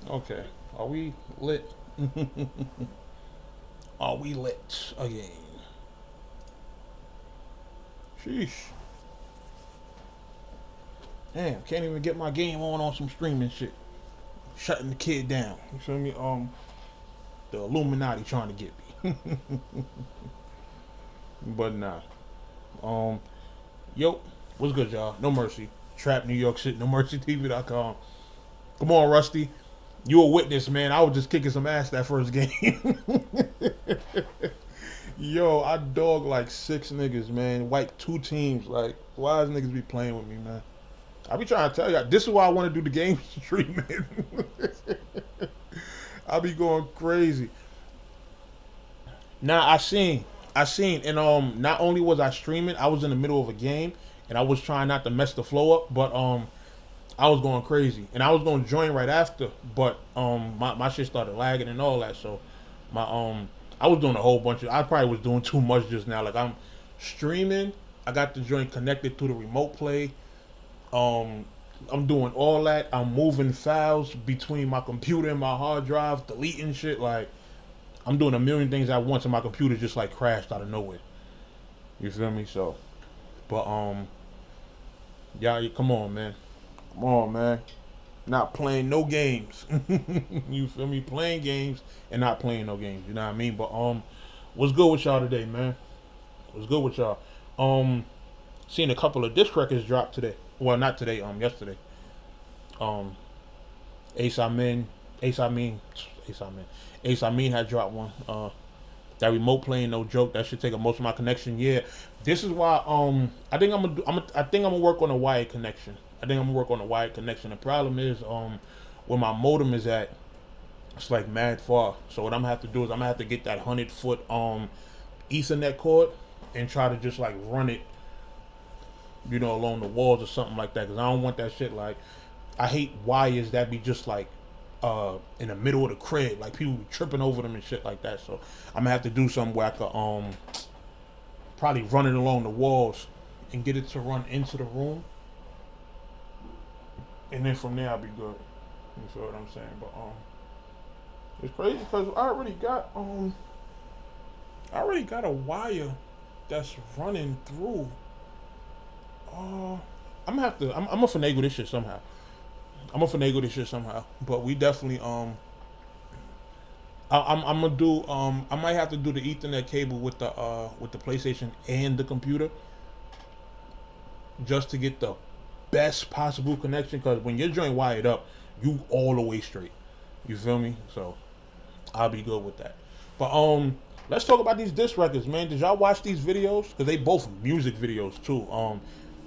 Okay. Are we lit? Are we lit again? Sheesh. Damn, can't even get my game on some streaming shit. Shutting the kid down. You feel me? The Illuminati trying to get me. But nah. Um, yo, what's good, y'all? No Mercy. Trap New York shit. NoMercyTV.com. Come on, Rusty. You a witness, man. I was just kicking some ass that first game. Yo, I dog like 6 niggas, man. Wiped 2 teams. Like, why does niggas be playing with me, man? I be trying to tell y'all. This is why I want to do the game streaming. I be going crazy. Nah, I seen, and not only was I streaming, I was in the middle of a game, and I was trying not to mess the flow up, but I was going crazy, and I was going to join right after, but my shit started lagging and all that, so my I was doing a whole bunch of. I probably was doing too much just now. Like I'm streaming, I got the joint connected to the remote play. Um, I'm doing all that. I'm moving files between my computer and my hard drive, deleting shit. Like I'm doing a million things at once, and my computer just like crashed out of nowhere. You feel me? So, but y'all, come on, man. Come on, man. Not playing no games. You feel me? Playing games and not playing no games. You know what I mean? But what's good with y'all today, man? What's good with y'all? Seen a couple of disc records drop today. Well, not today. Yesterday. Um, Ace Amin, Ace Amin, Ace Amin, Ace Amin had dropped one. That remote playing, no joke. That should take up most of my connection. Yeah, this is why. I think I think I'm gonna work on a wired connection. I think I'm gonna work on a wired connection. The problem is, where my modem is at, it's like mad far. So what I'm gonna have to do is I'm gonna have to get that 100 foot Ethernet cord and try to just like run it, along the walls or something like that. Cause I don't want that shit. Like, I hate wires that be just like in the middle of the crib, like people be tripping over them and shit like that. So I'm gonna have to do something where I could probably run it along the walls and get it to run into the room, and then from there I'll be good. You feel what I'm saying? But it's crazy because I already got a wire that's running through. I'm gonna have to. I'm gonna finagle this shit somehow. But we definitely I'm gonna do I might have to do the Ethernet cable with the PlayStation and the computer just to get the best possible connection. Because when your joint wired up, you all the way straight. You feel me? So I'll be good with that. But let's talk about these disc records, man. Did y'all watch these videos? Because they both music videos too.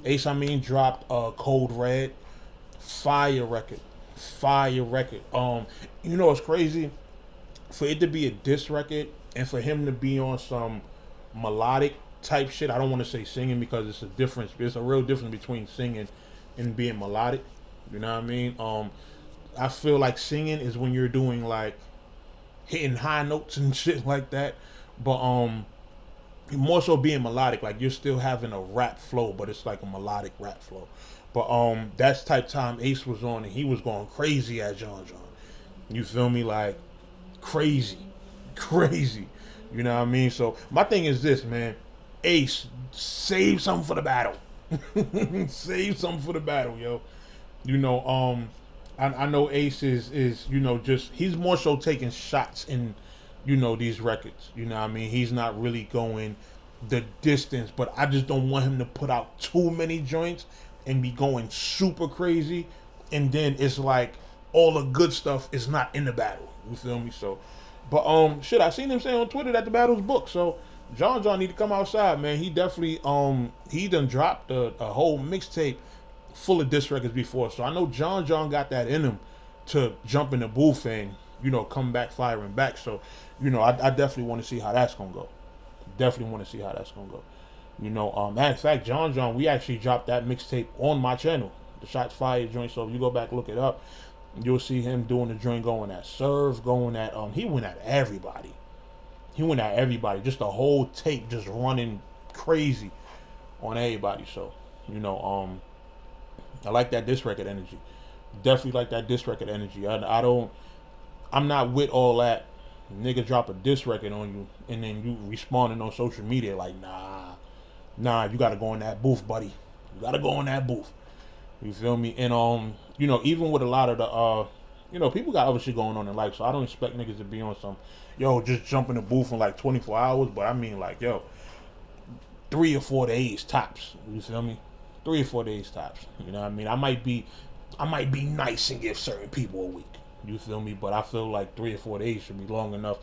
Ace Amin dropped Cold Red. Fire record. It's crazy for it to be a diss record and for him to be on some melodic type shit. I don't want to say singing because it's a difference. It's a real difference between singing and being melodic. You know what I mean? I feel like singing is when you're doing like hitting high notes and shit like that. But more so being melodic, like you're still having a rap flow, but it's like a melodic rap flow. But that's type time Ace was on, and he was going crazy at John. You feel me? Like crazy. You know what I mean? So my thing is this, man. Ace, save something for the battle. Save something for the battle, yo. I know Ace is just he's more so taking shots in these records. You know what I mean? He's not really going the distance, but I just don't want him to put out too many joints and be going super crazy, and then it's like all the good stuff is not in the battle. You feel me? So, but shit, I seen him say on Twitter that the battle's booked. So John need to come outside, man. He definitely he done dropped a whole mixtape full of diss records before. So I know John got that in him to jump in the booth and come back firing back. So I definitely want to see how that's gonna go. Matter of fact, John, we actually dropped that mixtape on my channel, the Shots Fired joint. So if you go back look it up, you'll see him doing the joint, going at Serve, going at he went at everybody. Just the whole tape, just running crazy on everybody. So I like that diss record energy. Definitely like that diss record energy. I'm not with all that. Nigga drop a diss record on you and then you responding on social media like, nah, you gotta go in that booth, buddy. You gotta go in that booth. You feel me? And even with a lot of the people got other shit going on in life, so I don't expect niggas to be on some, just jump in the booth in like 24 hours. But I mean, like, 3 or 4 days tops. You feel me? 3 or 4 days tops. You know what I mean? I might be nice and give certain people a week. You feel me? But I feel like 3 or 4 days should be long enough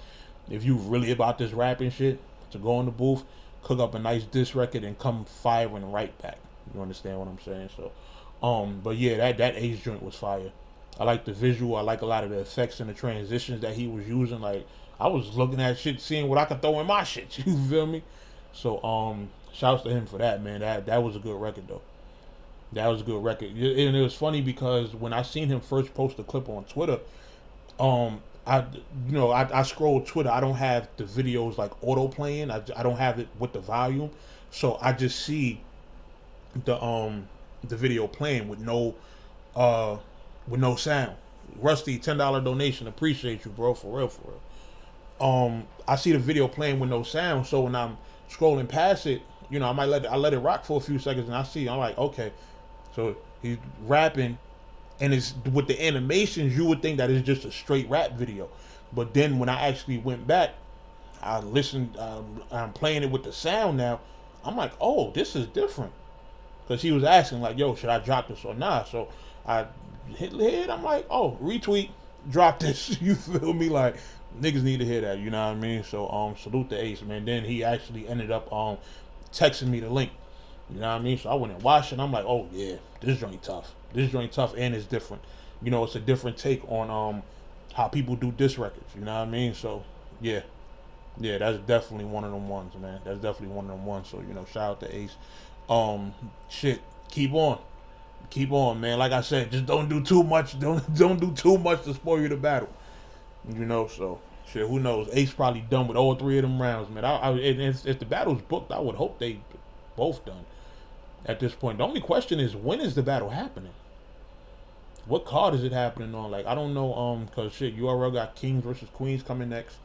if you really about this rapping shit to go in the booth, cook up a nice diss record, and come firing right back. You understand what I'm saying? So, but yeah, that Ace joint was fire. I like the visual. I like a lot of the effects and the transitions that he was using. Like, I was looking at shit, seeing what I could throw in my shit. You feel me? So, shouts to him for that, man. That was a good record, though. That was a good record. And it was funny because when I seen him first post a clip on Twitter, I scroll Twitter. I don't have the videos like auto playing. I don't have it with the volume, so I just see the video playing with no sound. Rusty, $10 donation. Appreciate you, bro. For real. I see the video playing with no sound, so when I'm scrolling past it, I might let it rock for a few seconds, and I'm like, okay. So he's rapping, and it's with the animations, you would think that it's just a straight rap video. But then when I actually went back, I listened, I'm playing it with the sound now. I'm like, oh, this is different. Because he was asking, like, yo, should I drop this or not? So I hit the head, I'm like, oh, retweet, drop this. You feel me? Like, niggas need to hear that, you know what I mean? So, salute the Ace, man. Then he actually ended up texting me the link. You know what I mean? So I went and watched it, and I'm like, oh yeah, this joint tough. This joint tough, and it's different. It's a different take on how people do diss records. You know what I mean? So yeah, that's definitely one of them ones, man. That's definitely one of them ones. So shout out to Ace. Shit, keep on, man. Like I said, just don't do too much. Don't do too much to spoil you the battle. So shit, who knows? Ace probably done with all 3 of them rounds, man. If the battle's booked, I would hope they both done. At this point, the only question is, when is the battle happening? What card is it happening on? Like, I don't know, cause shit, URL got Kings versus Queens coming next.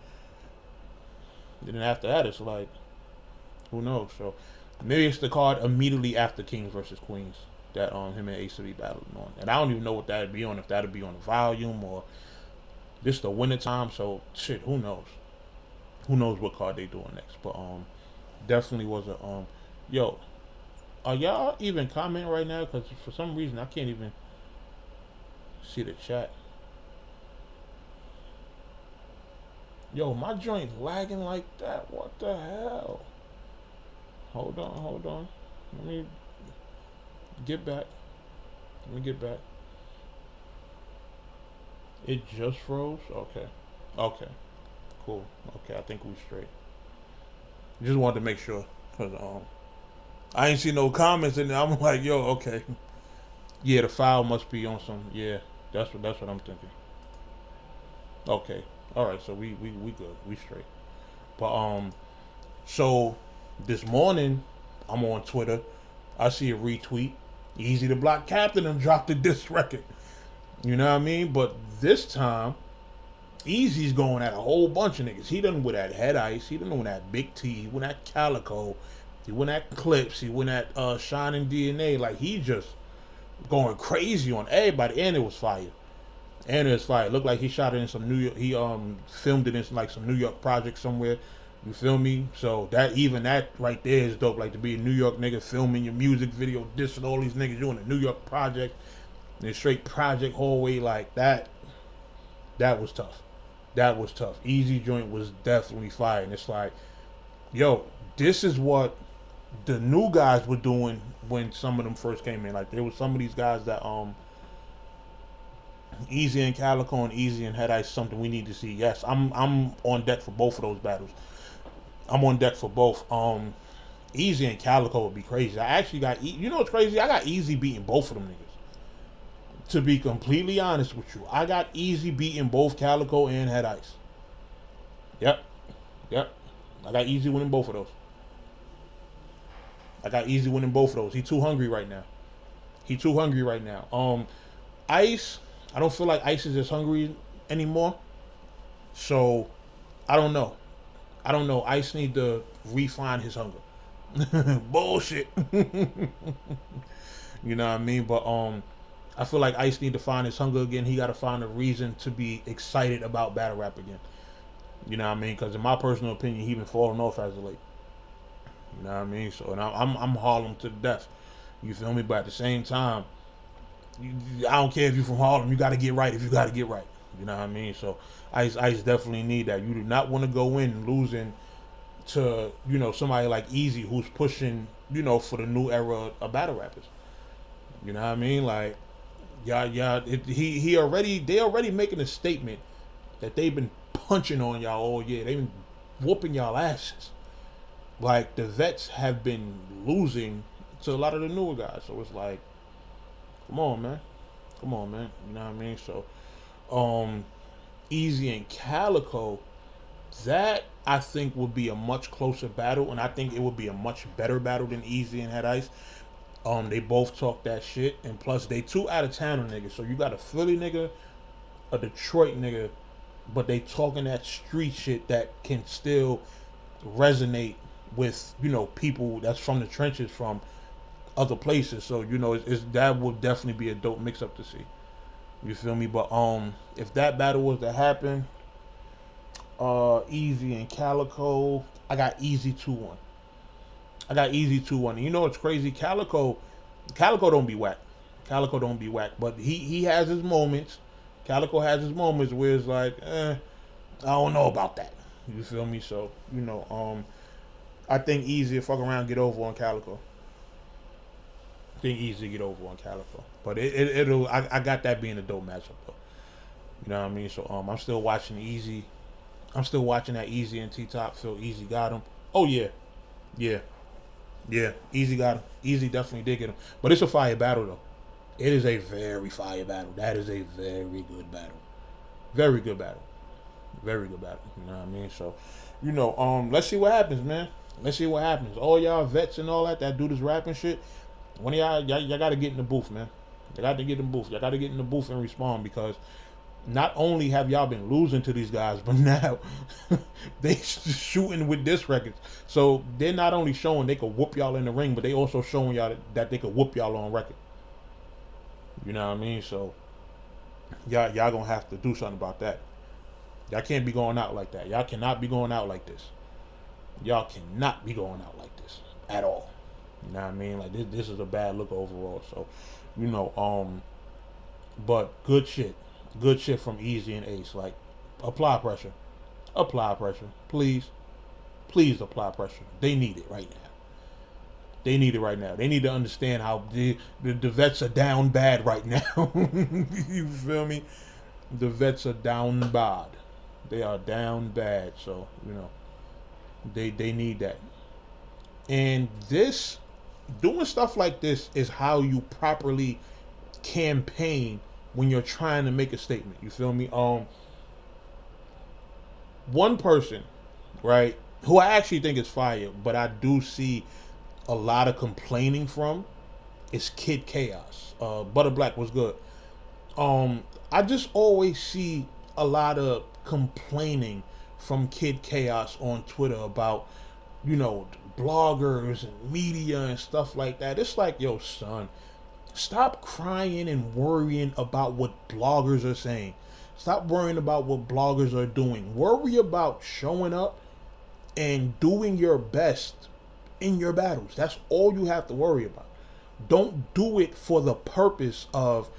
And then after that, it's like, who knows? So maybe it's the card immediately after Kings versus Queens that him and Ace will be battling on. And I don't even know what that'd be on. If that'd be on the volume or just the winter time. So shit, who knows? Who knows what card they doing next? But definitely was a yo. Are y'all even commenting right now? Because for some reason I can't even see the chat. Yo, my joint lagging like that. What the hell? Hold on. Let me get back. It just froze? Okay. Cool. Okay, I think we straight. Just wanted to make sure. Because I ain't see no comments and I'm like, yo, okay. Yeah, the file must be on some. Yeah, that's what I'm thinking. Okay, all right. So we good. We straight. But so this morning I'm on Twitter. I see a retweet. Eazy the Block Captain and dropped the diss record. You know what I mean? But this time, Eazy's going at a whole bunch of niggas. He done with that Head Ice. He done with that Big T. He went at Calico. He went at Clips. He went at Shining DNA. Like, he just going crazy on everybody. And it was fire. It looked like he shot it in some New York. He filmed it in some New York project somewhere. You feel me? So that right there is dope. Like, to be a New York nigga filming your music video, dissing all these niggas doing a New York project, and straight project hallway like that. That was tough. Eazy joint was definitely fire. And it's like, yo, this is what the new guys were doing when some of them first came in. Like, there was some of these guys that Eazy and Calico and Eazy and Head Ice, something we need to see. Yes, I'm on deck for both of those battles. I'm on deck for both. Eazy and Calico would be crazy. I actually got, you know what's crazy? I got Eazy beating both of them niggas. To be completely honest with you, I got Eazy beating both Calico and Head Ice. Yep. I got Eazy winning both of those. He too hungry right now. Ice, I don't feel like Ice is as hungry anymore. So I don't know. Ice need to refine his hunger. Bullshit. You know what I mean? But I feel like Ice need to find his hunger again. He got to find a reason to be excited about battle rap again. You know what I mean? Because in my personal opinion, he been falling off as of late. You know what I mean? So, and I'm Harlem to death. You feel me? But at the same time, I don't care if you're from Harlem. You got to get right if you got to get right. You know what I mean? So Ice definitely need that. You do not want to go in losing to, you know, somebody like Eazy who's pushing, you know, for the new era of battle rappers. You know what I mean? Like, they already making a statement that they've been punching on y'all all year. They've been whooping y'all asses. Like, the vets have been losing to a lot of the newer guys. So it's like, come on, man. You know what I mean? So, Eazy and Calico, that I think would be a much closer battle, and I think it would be a much better battle than Eazy and Head Ice. They both talk that shit, and plus they two out of towner niggas. So you got a Philly nigga, a Detroit nigga, but they talking that street shit that can still resonate with, you know, people that's from the trenches from other places. So, you know, that would definitely be a dope mix up to see. You feel me? But if that battle was to happen, Eazy and Calico, I got Eazy 2-1. And you know what's crazy? Calico don't be whack. But he has his moments. Calico has his moments where it's like, I don't know about that. You feel me? So, you know, I think Eazy will fuck around, get over on Calico. But I got that being a dope matchup though. You know what I mean? So I'm still watching Eazy. I'm still watching that Eazy and T-Top. Feel Eazy got him. Oh yeah. Eazy got him. Eazy definitely did get him. But it's a fire battle though. It is a very fire battle. That is a very good battle. Very good battle. You know what I mean? So, you know, let's see what happens, man. All y'all vets and all that do this rapping shit. One of y'all gotta get in the booth, man. Y'all gotta get in the booth and respond, because not only have y'all been losing to these guys, but now they shooting with diss records. So they're not only showing they could whoop y'all in the ring, but they also showing y'all that they could whoop y'all on record. You know what I mean? So y'all gonna have to do something about that. Y'all can't be going out like that. Y'all cannot be going out like this. At all. You know what I mean? Like, this is a bad look overall. So, you know, but good shit from Eazy and Ace. Like, apply pressure, please apply pressure. They need it right now. They need to understand how the vets are down bad right now. You feel me? The vets are down bad. They are down bad. So, you know, they need that. And doing stuff like this is how you properly campaign when you're trying to make a statement. You feel me? One person, right, who I actually think is fire, but I do see a lot of complaining from, is Kid Chaos. Butter Black was good. I just always see a lot of complaining from Kid Chaos on Twitter about, you know, bloggers and media and stuff like that. It's like, yo, son, stop crying and worrying about what bloggers are saying. Stop worrying about what bloggers are doing. Worry about showing up and doing your best in your battles. That's all you have to worry about. Don't do it for the purpose of,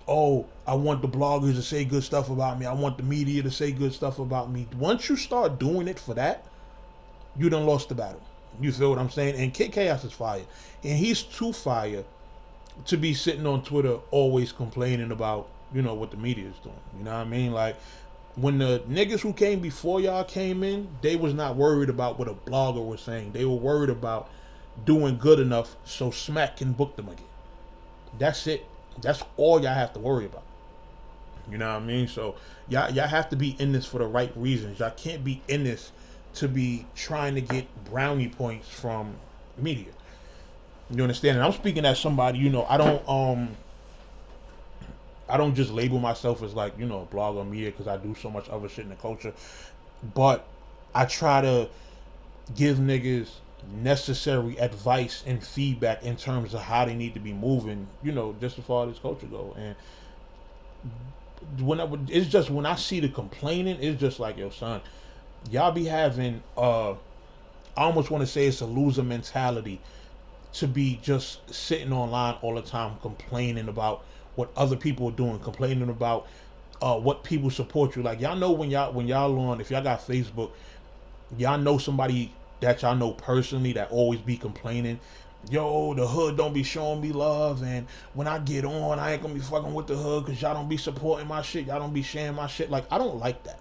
oh, I want the bloggers to say good stuff about me. I want the media to say good stuff about me. Once you start doing it for that, you done lost the battle. You feel what I'm saying? And Kid Chaos is fire. And he's too fire to be sitting on Twitter always complaining about, you know, what the media is doing. You know what I mean? Like, when the niggas who came before y'all came in, they was not worried about what a blogger was saying. They were worried about doing good enough so Smack can book them again. That's it. That's all y'all have to worry about. You know what I mean? So y'all have to be in this for the right reasons. Y'all can't be in this to be trying to get brownie points from media. You understand? And I'm speaking as somebody, you know, I I don't just label myself as like, you know, a blogger or media because I do so much other shit in the culture. But I try to give niggas necessary advice and feedback in terms of how they need to be moving, you know, just as far as this culture go. And it's just when I see the complaining, it's just like, yo, son, y'all be having I almost want to say it's a loser mentality to be just sitting online all the time complaining about what other people are doing, complaining about what people support you. Like, y'all know when y'all on, if y'all got Facebook, y'all know somebody that y'all know personally that always be complaining, yo, the hood don't be showing me love, and when I get on, I ain't gonna be fucking with the hood because y'all don't be supporting my shit, y'all don't be sharing my shit. Like, I don't like that.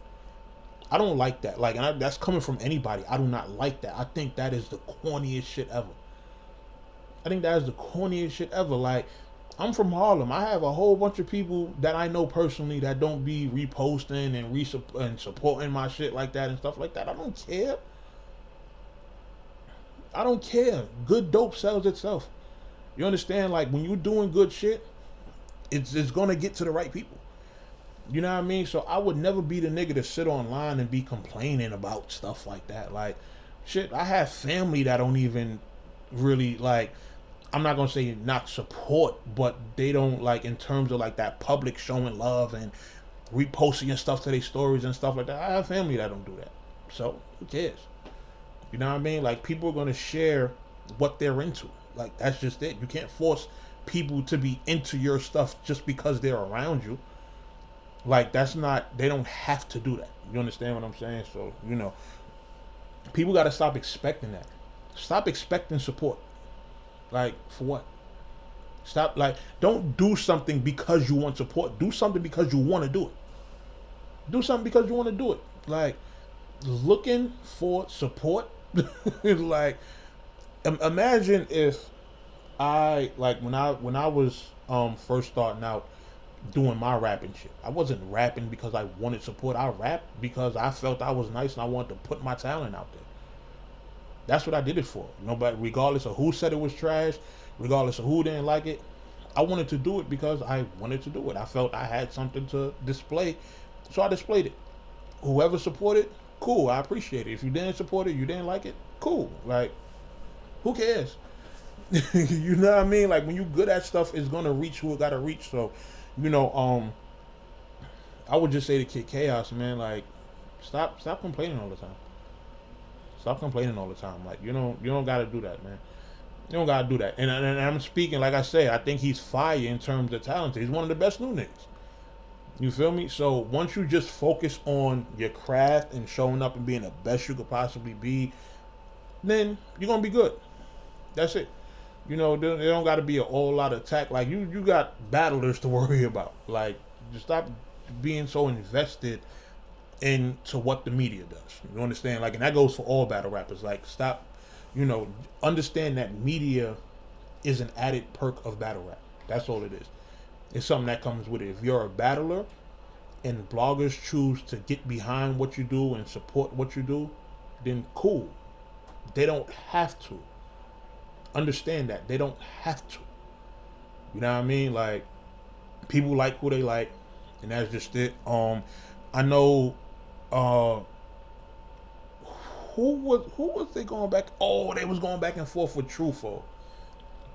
I don't like that. Like, and that's coming from anybody. I do not like that. I think that is the corniest shit ever. I think that is the corniest shit ever. Like, I'm from Harlem. I have a whole bunch of people that I know personally that don't be reposting and supporting my shit like that and stuff like that. I don't care. I don't care. Good dope sells itself. You understand? Like, when you're doing good shit, it's gonna get to the right people. You know what I mean? So I would never be the nigga to sit online and be complaining about stuff like that. Like, shit, I have family that don't even really, like, I'm not gonna say not support, but they don't, like, in terms of like that public showing love and reposting and stuff to their stories and stuff like that. I have family that don't do that. So who cares? You know what I mean? Like, people are gonna share what they're into. Like, that's just it. You can't force people to be into your stuff just because they're around you. Like, that's not, they don't have to do that. You understand what I'm saying? So, you know, people gotta stop expecting that. Stop expecting support. Like, for what? Stop, like, don't do something because you want support. Do something because you want to do it. Do something because you want to do it. Like, looking for support. Like, imagine if I, like, when I was first starting out doing my rapping shit, I wasn't rapping because I wanted support. I rapped because I felt I was nice and I wanted to put my talent out there. That's what I did it for. Nobody, regardless of who said it was trash, regardless of who didn't like it, I wanted to do it because I wanted to do it. I felt I had something to display, so I displayed it. Whoever supported, cool, I appreciate it. If you didn't support it, you didn't like it, cool. Like, who cares? You know what I mean? Like, when you good at stuff, it's gonna reach who it gotta reach. So, you know, I would just say to Kid Chaos, man, like, stop complaining all the time. Stop complaining all the time. Like, you don't gotta do that, man. You don't gotta do that. And I'm speaking, like I say, I think he's fire in terms of talent. He's one of the best new niggas. You feel me? So once you just focus on your craft and showing up and being the best you could possibly be, then you're gonna be good. That's it. You know, there don't gotta be a whole lot of attack. Like, you got battlers to worry about. Like, just stop being so invested into what the media does. You understand? Like, and that goes for all battle rappers. Like, stop, you know, understand that media is an added perk of battle rap. That's all it is. It's something that comes with it. If you're a battler and bloggers choose to get behind what you do and support what you do, then cool. They don't have to. Understand that. They don't have to. You know what I mean? Like, people like who they like, and that's just it. I know who was they going back? Oh, they was going back and forth with Trufo.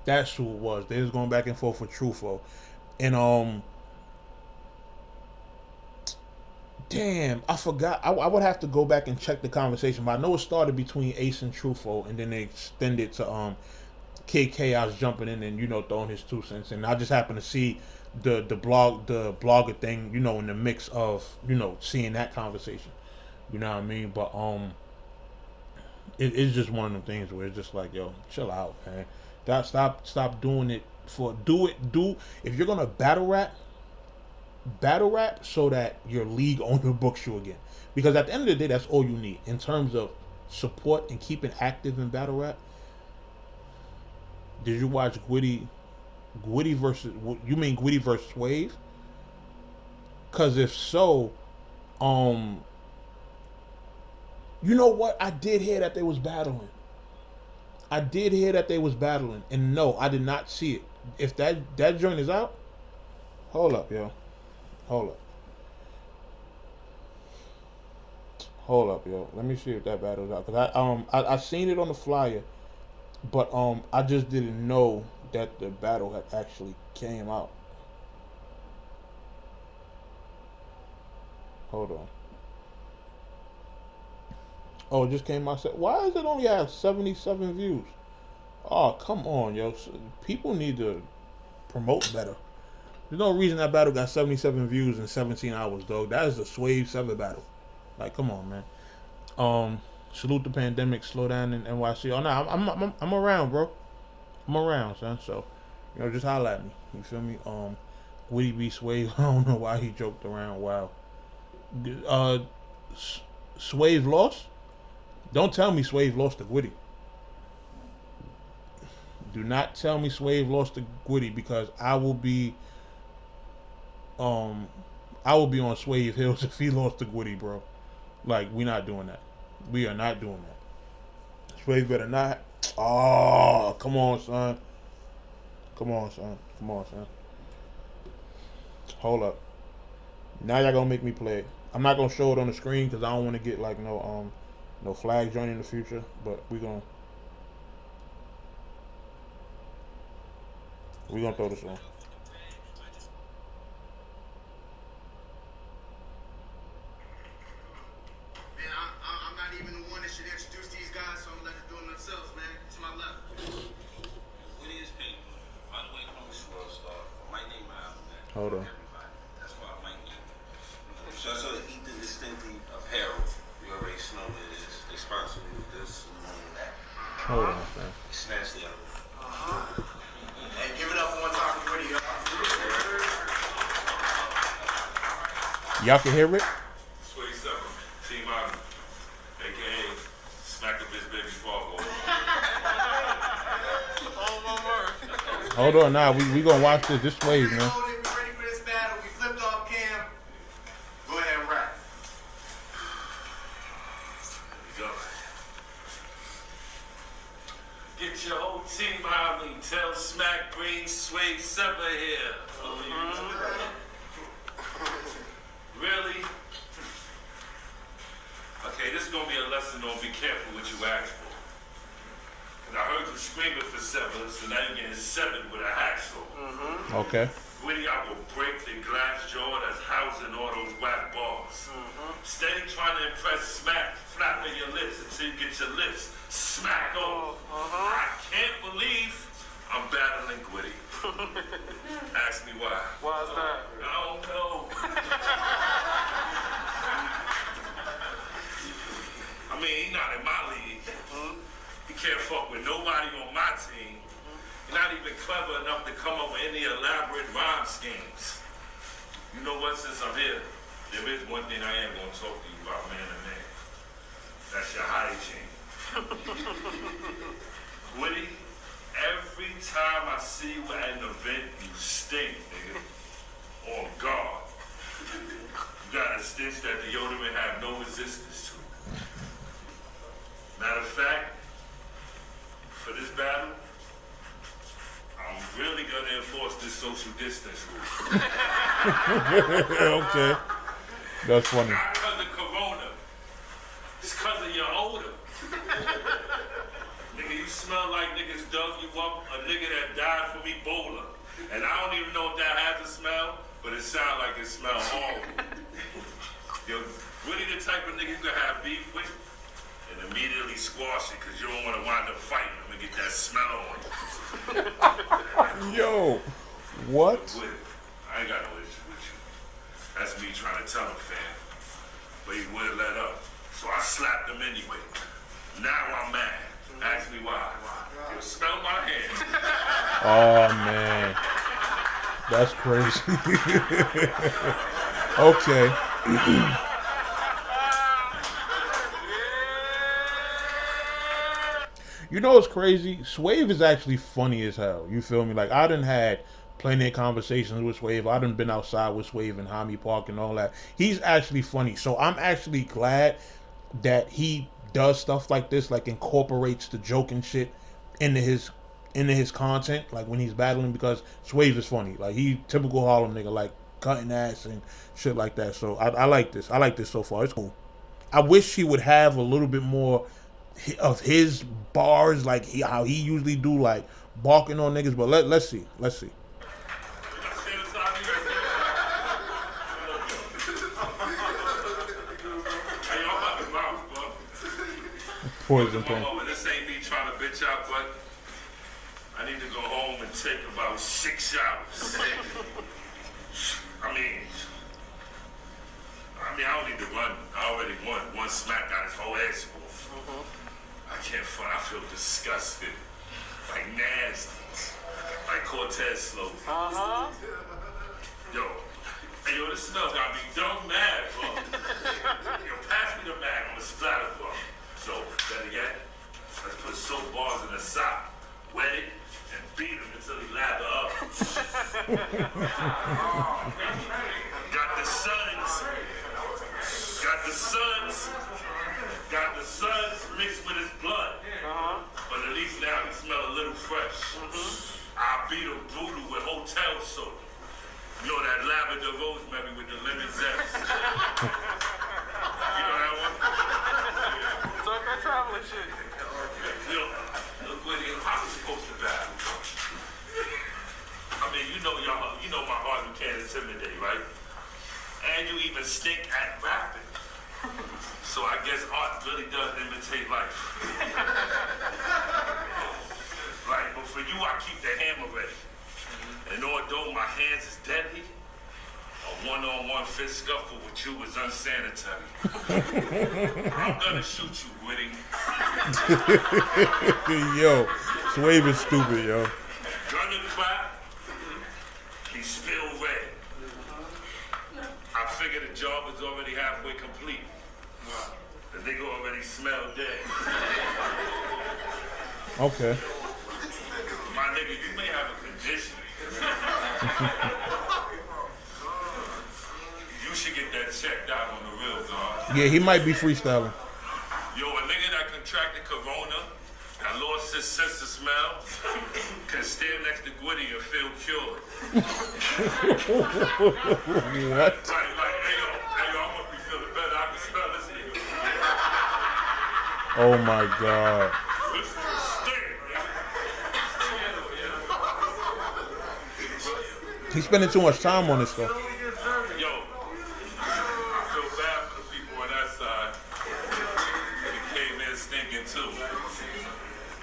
That's who it was. They was going back and forth with Trufo. And damn, I forgot. I would have to go back and check the conversation, but I know it started between Ace and Trufo, and then they extended to Kid Chaos jumping in and, you know, throwing his 2 cents. And I just happened to see the blogger thing, you know, in the mix of, you know, seeing that conversation. You know what I mean? But it's just one of them things where it's just like, yo, chill out, man. Stop doing it if you're gonna battle rap so that your league owner books you again. Because at the end of the day, that's all you need in terms of support and keeping active in battle rap. Did you watch Gwitty versus, you mean Gwitty versus Wave? Because if so, you know what? I did hear that they was battling. And no, I did not see it. If that joint is out, hold up, yo. Hold up. Hold up, yo. Let me see if that battle's out. Cause I seen it on the flyer, but I just didn't know that the battle had actually came out. Hold on. Oh, it just came out. Why does it only have 77 views? Oh, come on, yo. People need to promote better. There's no reason that battle got 77 views in 17 hours, dog. That is a Swave 7 battle. Like, come on, man. Salute the pandemic. Slow down in NYC. Oh no, I'm around, bro. I'm around, son. So, just holla at me. You feel me? Witty B Swave. I don't know why he joked around. Wow. Swave lost. Don't tell me Swave lost to Gwitty. Do not tell me Swave lost to Gwitty, because I will be on Swave Hills if he lost to Gwitty, bro. Like, we not doing that. We are not doing that. Swave better not. Oh, come on, son. Come on, son. Come on, son. Hold up. Now y'all gonna make me play it. I'm not gonna show it on the screen because I don't want to get like no flag joint in the future. But we gonna throw this on. Hold on. That's why I might need. So I saw Eat the Distinctly Apparel. You already know what it is. They sponsor me with this and that. Hold on, man. Snatch the other. Hey, give it up one time for Gwitty. Y'all can hear it? Sway 7, Team Amin, a.k.a. Smack the Bitch Baby Fargo. Hold on, now we gonna watch this wave, man. Get your whole team behind me. Tell Smack bring Sway 7 here. Really? Okay, this is gonna be a lesson on be careful what you ask for. Cause I heard you screaming for 7, so now you're getting 7 with a hacksaw. Okay. Gwitty, I will break the glass jaw that's housing all those whack balls. Steady trying to impress Smack, flapping your lips until you get your lips smacked off. I can't believe I'm battling Gwitty. Ask me why. Why is that? I don't know. I mean, he not in my league. He can't fuck with nobody on my team. He's not even clever enough to come up with any elaborate rhyme schemes. You know what, since I'm here, there is one thing I am going to talk to you about, man to man. That's your hygiene. Gwitty, every time I see you at an event, you stink, nigga. On guard. You got a stench that deodorant have no resistance to. Matter of fact, for this battle, I'm really gonna enforce this social distance rule. Okay. That's funny. Not because of Corona. It's because of your odor. Nigga, you smell like niggas dug you up, a nigga that died from Ebola. And I don't even know if that has a smell, but it sounds like it smells horrible. Yo, really the type of nigga you can have beef with and immediately squash it because you don't want to wind up fighting him and get that smell on you. Yo, what? I ain't got no issue with you. That's me trying to tell him, fam. But he wouldn't let up. So I slapped him anyway. Now I'm mad. Ask me why. You'll smell my hand. Oh man, that's crazy. Okay. You know what's crazy? Swave is actually funny as hell. You feel me? Like, I done had plenty of conversations with Swave. I done been outside with Swave in Hyde Park and all that. He's actually funny. So I'm actually glad that he does stuff like this, like incorporates the joke and shit into his content, like when he's battling, because Swave is funny. Like, he typical Harlem nigga, like cutting ass and shit like that. So I like this. I like this so far. It's cool. I wish he would have a little bit more of his bars, like how he usually do, like barking on niggas. But let's see. Poison pen. This ain't me trying to bitch out, but I need to go home and take about 6 showers. I mean, I don't need to run. I already won. One smack got his whole ass off. I can't front. I feel disgusted. Like nasty. Like Cortez slow. Yo, this stuff got me dumb mad, bro. Yo, pass me the bag. I'm a splatter, bro. So, better yet, let's put soap bars in a sock, wet it, and beat him until he lather up. Got the suns mixed with his blood. But at least now he smell a little fresh. I beat him brutal with hotel soap. You know that lavender rosemary with the lemon zest. You know that one? Talk that traveling shit. Yo, look what how was supposed to battle? I mean, you know my heart you can't intimidate, right? And you even stink at rapping. So I guess art really does imitate life. Right, but for you, I keep the hammer ready. And although my hands is deadly, a one-on-one fist scuffle with you is unsanitary. I'm gonna shoot you, Woody. Yo, Swave is stupid, yo. Gonna clap, he's still red. I figured the job was already halfway complete. The nigga already smelled dead. Okay. My nigga, you may have a condition. You should get that checked out on the real, dog. Yeah, he might be freestyling. Yo, a nigga that contracted corona and lost his sense of smell can stand next to Goodz and feel cured. What? Like, hey yo, I must be feeling better. I can smell this nigga. Oh my God. This nigga stink, man. He's spending too much time on this stuff. Yo, I feel bad for the people on that side. They came in stinking too.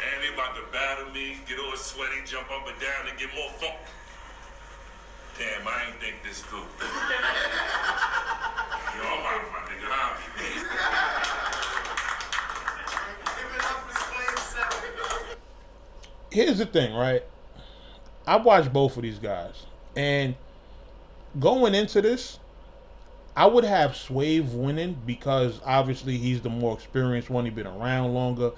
And they about to battle me, get all sweaty, jump up and down, and get more funk. Damn, I ain't think this through. Yo, I'm out, my nigga. Here's the thing, right? I watched both of these guys, and going into this, I would have Swave winning because obviously he's the more experienced one. He's been around longer.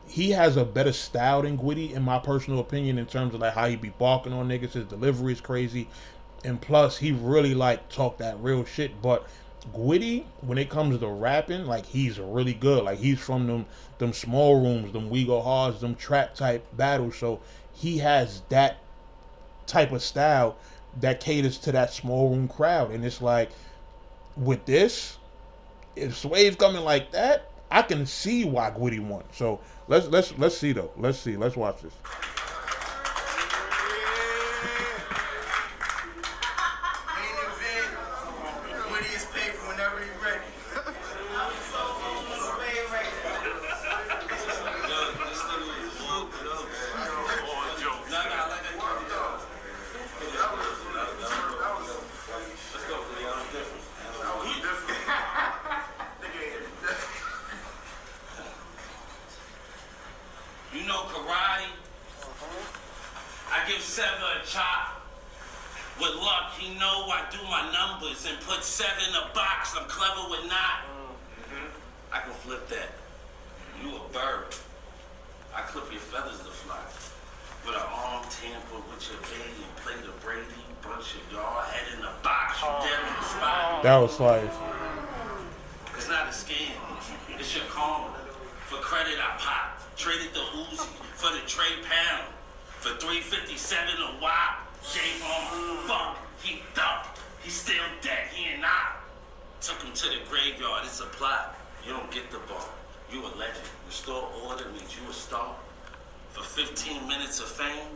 He has a better style than Goodz, in my personal opinion, in terms of like how he be barking on niggas. His delivery is crazy, and plus he really like talk that real shit. But Goodz, when it comes to rapping, like he's really good. Like he's from them small rooms, them We Go Hards, them trap type battles. So he has that type of style that caters to that small room crowd. And it's like with this, if Swave coming like that, I can see why Goodz won. So let's see though. Let's watch this. Main event. Woody is paid for whenever he's ready. You know karate? I give Sever a chop. With luck, he know I do my numbers and put 7 in a box. I'm clever with 9. I can flip that. You a bird. I clip your feathers to fly. With an arm tamper with your baby and play the Brady. Bunch of y'all head in the box. You dead on the spot. That was fire. It's not a scam. It's your karma. For credit, I pop. Traded the Uzi for the trade pound. For $357 a wop. Shave on. Fuck. He ducked. He's still dead. He ain't not. Took him to the graveyard. It's a plot. You don't get the ball. You a legend. Restore order means you a star. For 15 minutes of fame,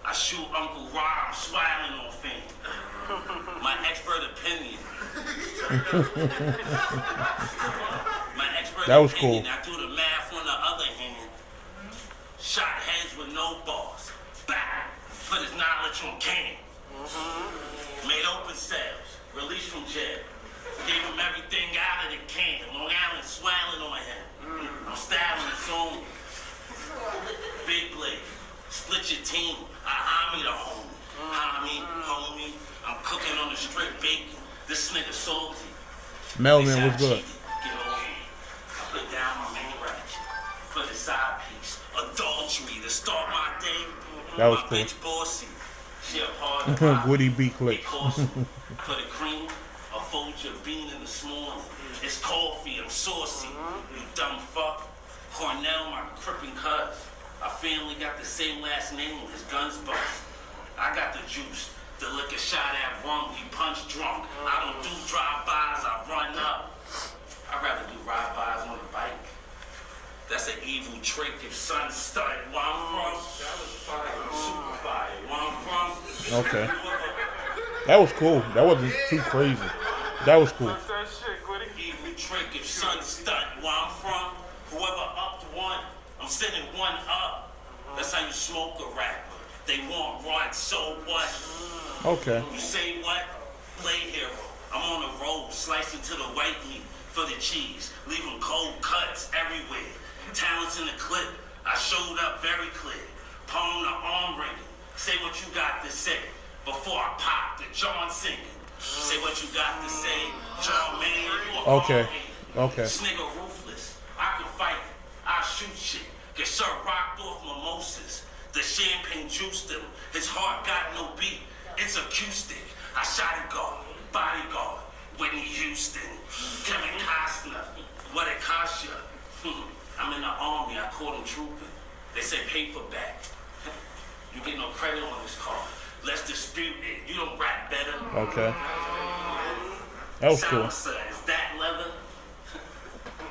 I shoot Uncle Rob smiling on fame. My expert opinion. That was cool. I do the math on the other hand. Shot heads with no balls. Back. Put his knowledge on cane. Made open sales. Released from jail. Gave him everything out of the can. Long Island swelling on him. I'm styling his own. Big blade. Split your team. I the homie. Homie. I'm cooking on the straight bacon. This nigga salty. Melvin was good. Get over here. I put down my main ratchet. For the side piece. Adultery to start my day. That was my cool. Bitch bossy. She a part of my Woody B clip. For the cream, I fold your bean in this morning. It's coffee, I'm saucy. You dumb fuck. Cornell, my crippin' cuz. Our family got the same last name, his guns bust. I got the juice, the liquor shot at rum, he punch drunk. I don't do drive-bys, I run up. I'd rather do ride-bys on a bike. That's an evil trick if sun stunned. Where I'm from, super fire. Where I'm from, Okay. That was cool. That wasn't too crazy. That was cool. That shit, Goody. evil trick if sun stunned. Where I'm from, whoever upped one, I'm sending one up. That's how you smoke a rapper. They want run, so what? Okay. You say what? Play hero. I'm on the road, slicing to the white meat for the cheese, leaving cold cuts everywhere. Talents in the clip, I showed up very clear. Palm the arm ringing. Say what you got to say before I pop the John singing. Say what you got to say, John man. You a Okay. hard Okay. This nigga ruthless. I can fight. I shoot shit. Get Sir rocked off mimosas. The champagne juiced him. His heart got no beat. It's acoustic. I shot a guard, bodyguard, Whitney Houston, Kevin Costner. What it cost you? I'm in the army. I caught him trooping. They say paperback. You get no credit on this card. Let's dispute it. You don't rap better. Okay. That was cool. Is that leather?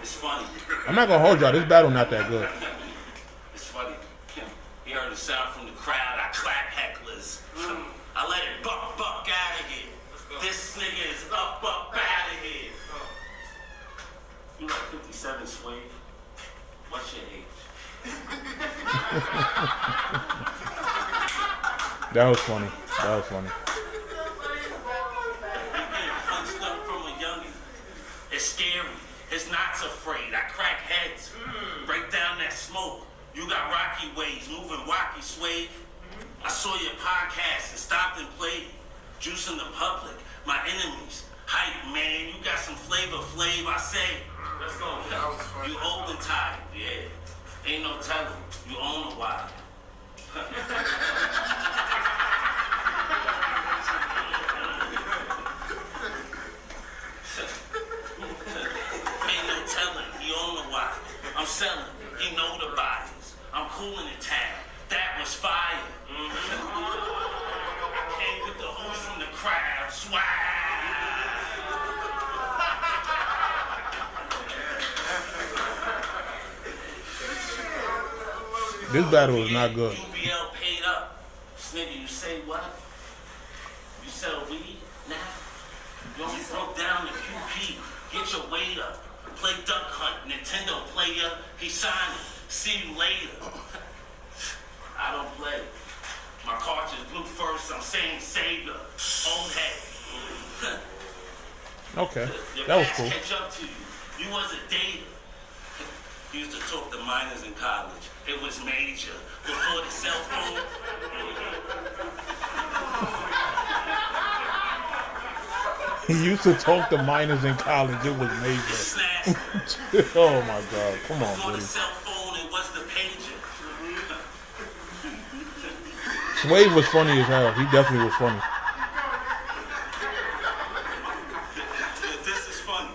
It's funny. I'm not gonna hold y'all. This battle not that good. It's funny. You heard the sound from the crowd. I clap hecklers. I let it buck out of here. This nigga is up out of here. You like 57, Sway? What's your age? That was funny. That was funny. You getting punched up from a youngin'. It's scary. It's not afraid. I crack heads. Break down that smoke. You got rocky ways, moving wacky sway. I saw your podcast and stopped and played. Juice in the public. My enemies. Hype, man. You got some flavor, I say. Let's go. You old and tired, yeah. Ain't no telling. You own a while. Ain't no telling. He own a while. I'm selling. He know the bodies. I'm cooling the town. That was fire. I came with the hoops from the crowd. Swag. This battle was not good. UBL paid up. Nigga, you say what? You sell weed? Nah. You only broke down the QP. Get your weight up. Play Duck Hunt. Nintendo player. He signed it. See you later. I don't play. My cartridge blue first. I'm saying Sega. Old head. Okay. Your That was past cool. catch up to you. You was a dater. Used to talk to minors in college. It was major. Before the cell phone. He used to talk to minors in college. It was major. Snatch. Oh my God. Come on, Before the buddy. cell phone, it was the pager. Sway was funny as hell. He definitely was funny. This is funny.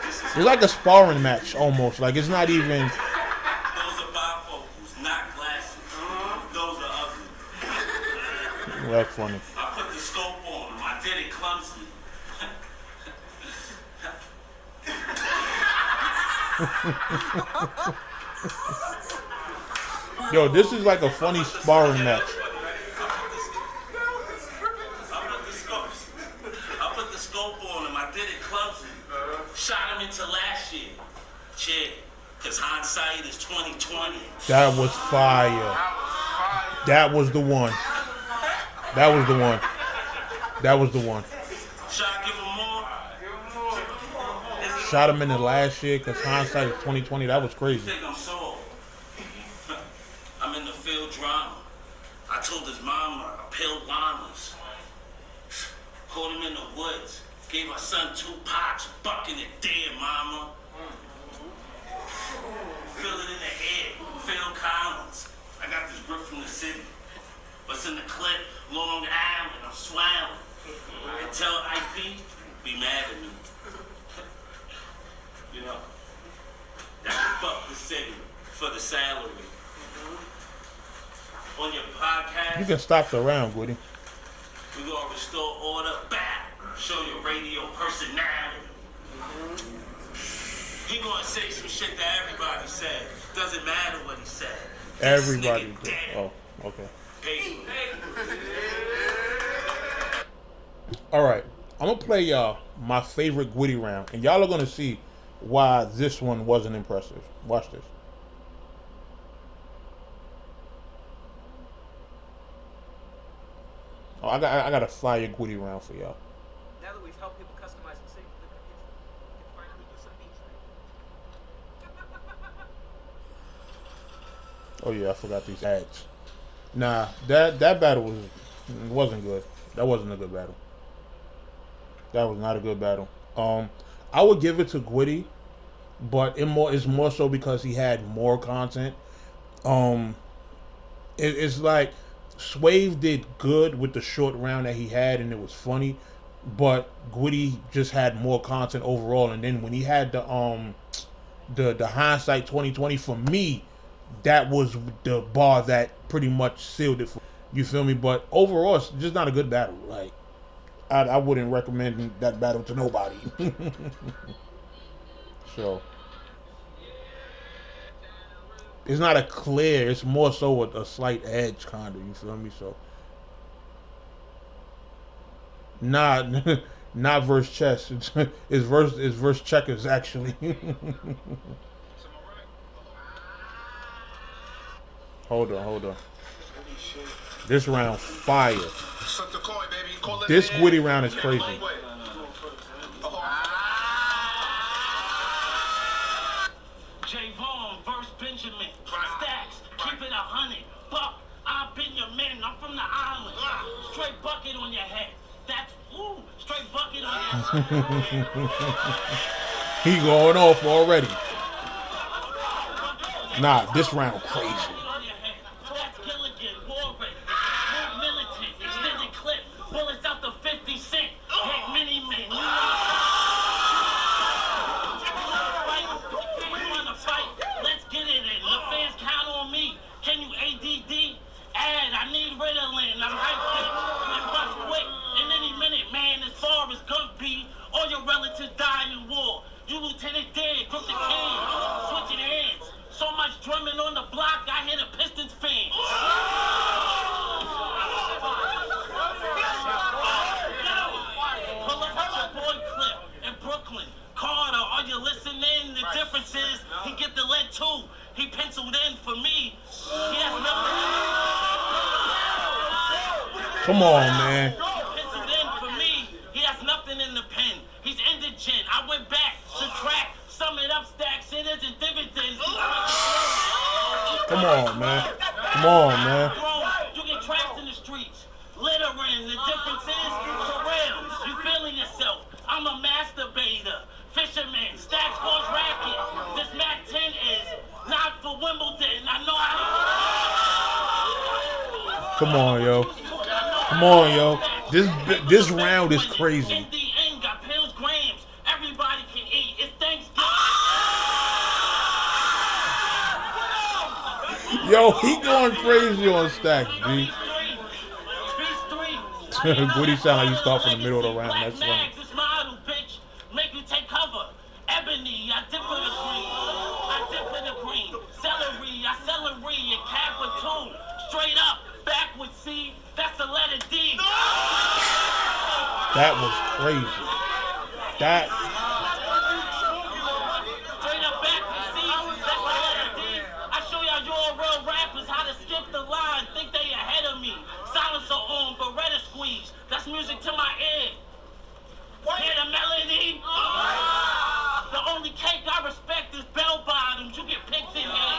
It's like a sparring match almost. Like it's not even. Those are bifocals, not glasses. Those are ugly. That's funny. I put the scope Yo, this is like a funny sparring match. I put the scope on him. I did it clumsy. Shot him into last year. Shit. Because hindsight is 2020. That was fire. That was the one. That was the one. That was the one. Shot, give him more. Shot him in the last year because hindsight is 2020. That was crazy. Think I'm soft. I'm in the field drama. I told his mama I peeled llamas. Caught him in the woods. Gave our son 2 pots, bucking it dead, mama. Feel it in the air. Phil Collins. I got this grip from the city. What's in the clip? Long Island. I'm swallowing. And tell IP, be mad at me. You know, that can fuck the city for the salary. On your podcast, You can stop the round, Goody. we gonna restore order back. Show your radio personality. He gonna say some shit that everybody said. Doesn't matter what he said. This Everybody. nigga dead. Oh, okay. Hey. All right. I'm going to play y'all my favorite Goody round. And y'all are going to see why this one wasn't impressive. Watch this. Oh, I got a fire Goody round for y'all. Now that we've helped people customize and save their cookies, we can finally do some Eazy. Oh yeah, I forgot these ads. Nah, that battle wasn't good. That wasn't a good battle. That was not a good battle. I would give it to Goody, but it's more so because he had more content. It's like Swave did good with the short round that he had, and it was funny. But Goody just had more content overall. And then when he had the hindsight 2020, for me, that was the bar that pretty much sealed it for you. Feel me? But overall, it's just not a good battle. Like I wouldn't recommend that battle to nobody. So it's not a clear. It's more so a slight edge, kind of. You feel me? So not verse chess. It's verse checkers actually. Hold on. This round fire. This Goody round is crazy. Javon versus Benjamin. Stacks, keep it 100. Buck, I've been your man. I'm from the island. Straight bucket on your head. That's straight bucket on your head. He going off already. Nah, this round crazy. Come on, man. Penciled in for me. He has nothing in the pen. He's indigent. I went back, subtract, sum it up, stacks, it isn't dividends. Come on, man. Come on, man. You get trapped in the streets. Littering. The difference is for real. You feeling yourself. I'm a masturbator. Fisherman. Stacks cause racket. This Mac 10 is not for Wimbledon. I know Come on, yo. Come on, yo. This round is crazy. In the end, got pills, grams. Everybody can eat. It's Thanksgiving. Yo, he going crazy on stacks, B. Goody sound like you start from the middle of the round. That's funny. This model, bitch. Make you take cover. Ebony, I dip for the green. That was crazy. That. Straight up back, see, that's what I did. I show y'all you all real rappers how to skip the line, think they ahead of me. Silencer on, Beretta squeeze. That's music to my ear. Hear the melody? The only cake I respect is bell bottoms. You get picked in here.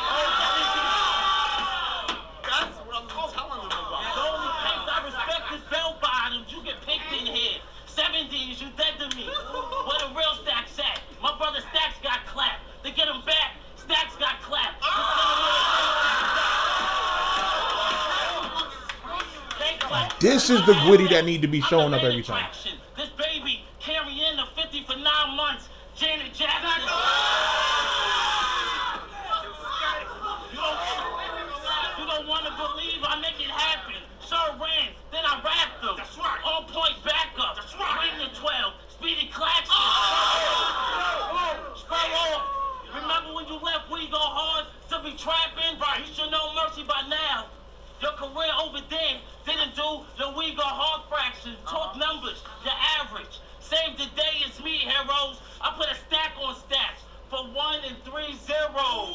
That's what I'm telling them about. The only cake I respect is bell bottoms. You get picked in here. 70s, you dead to me. Where the real Stacks at? My brother Stacks got clapped. To get him back, Stacks got clapped. This is the Gwitty that need to be showing up every time. This baby carrying the 50 for 9 months. Janet Jackson. You don't want to believe I make it happen. Sir ran, then I rapped them. That's right. On point backup. That's right. Ring the 12. Speedy Claxton. Spur off. Remember when you left We Go Hard to be trapping? Right. You should know Mercy by now. Your career over there didn't do your We Go Hard fraction. Talk numbers, your average. Save the day, it's me, heroes. I put a stack on stats for 1 and 3 zeros.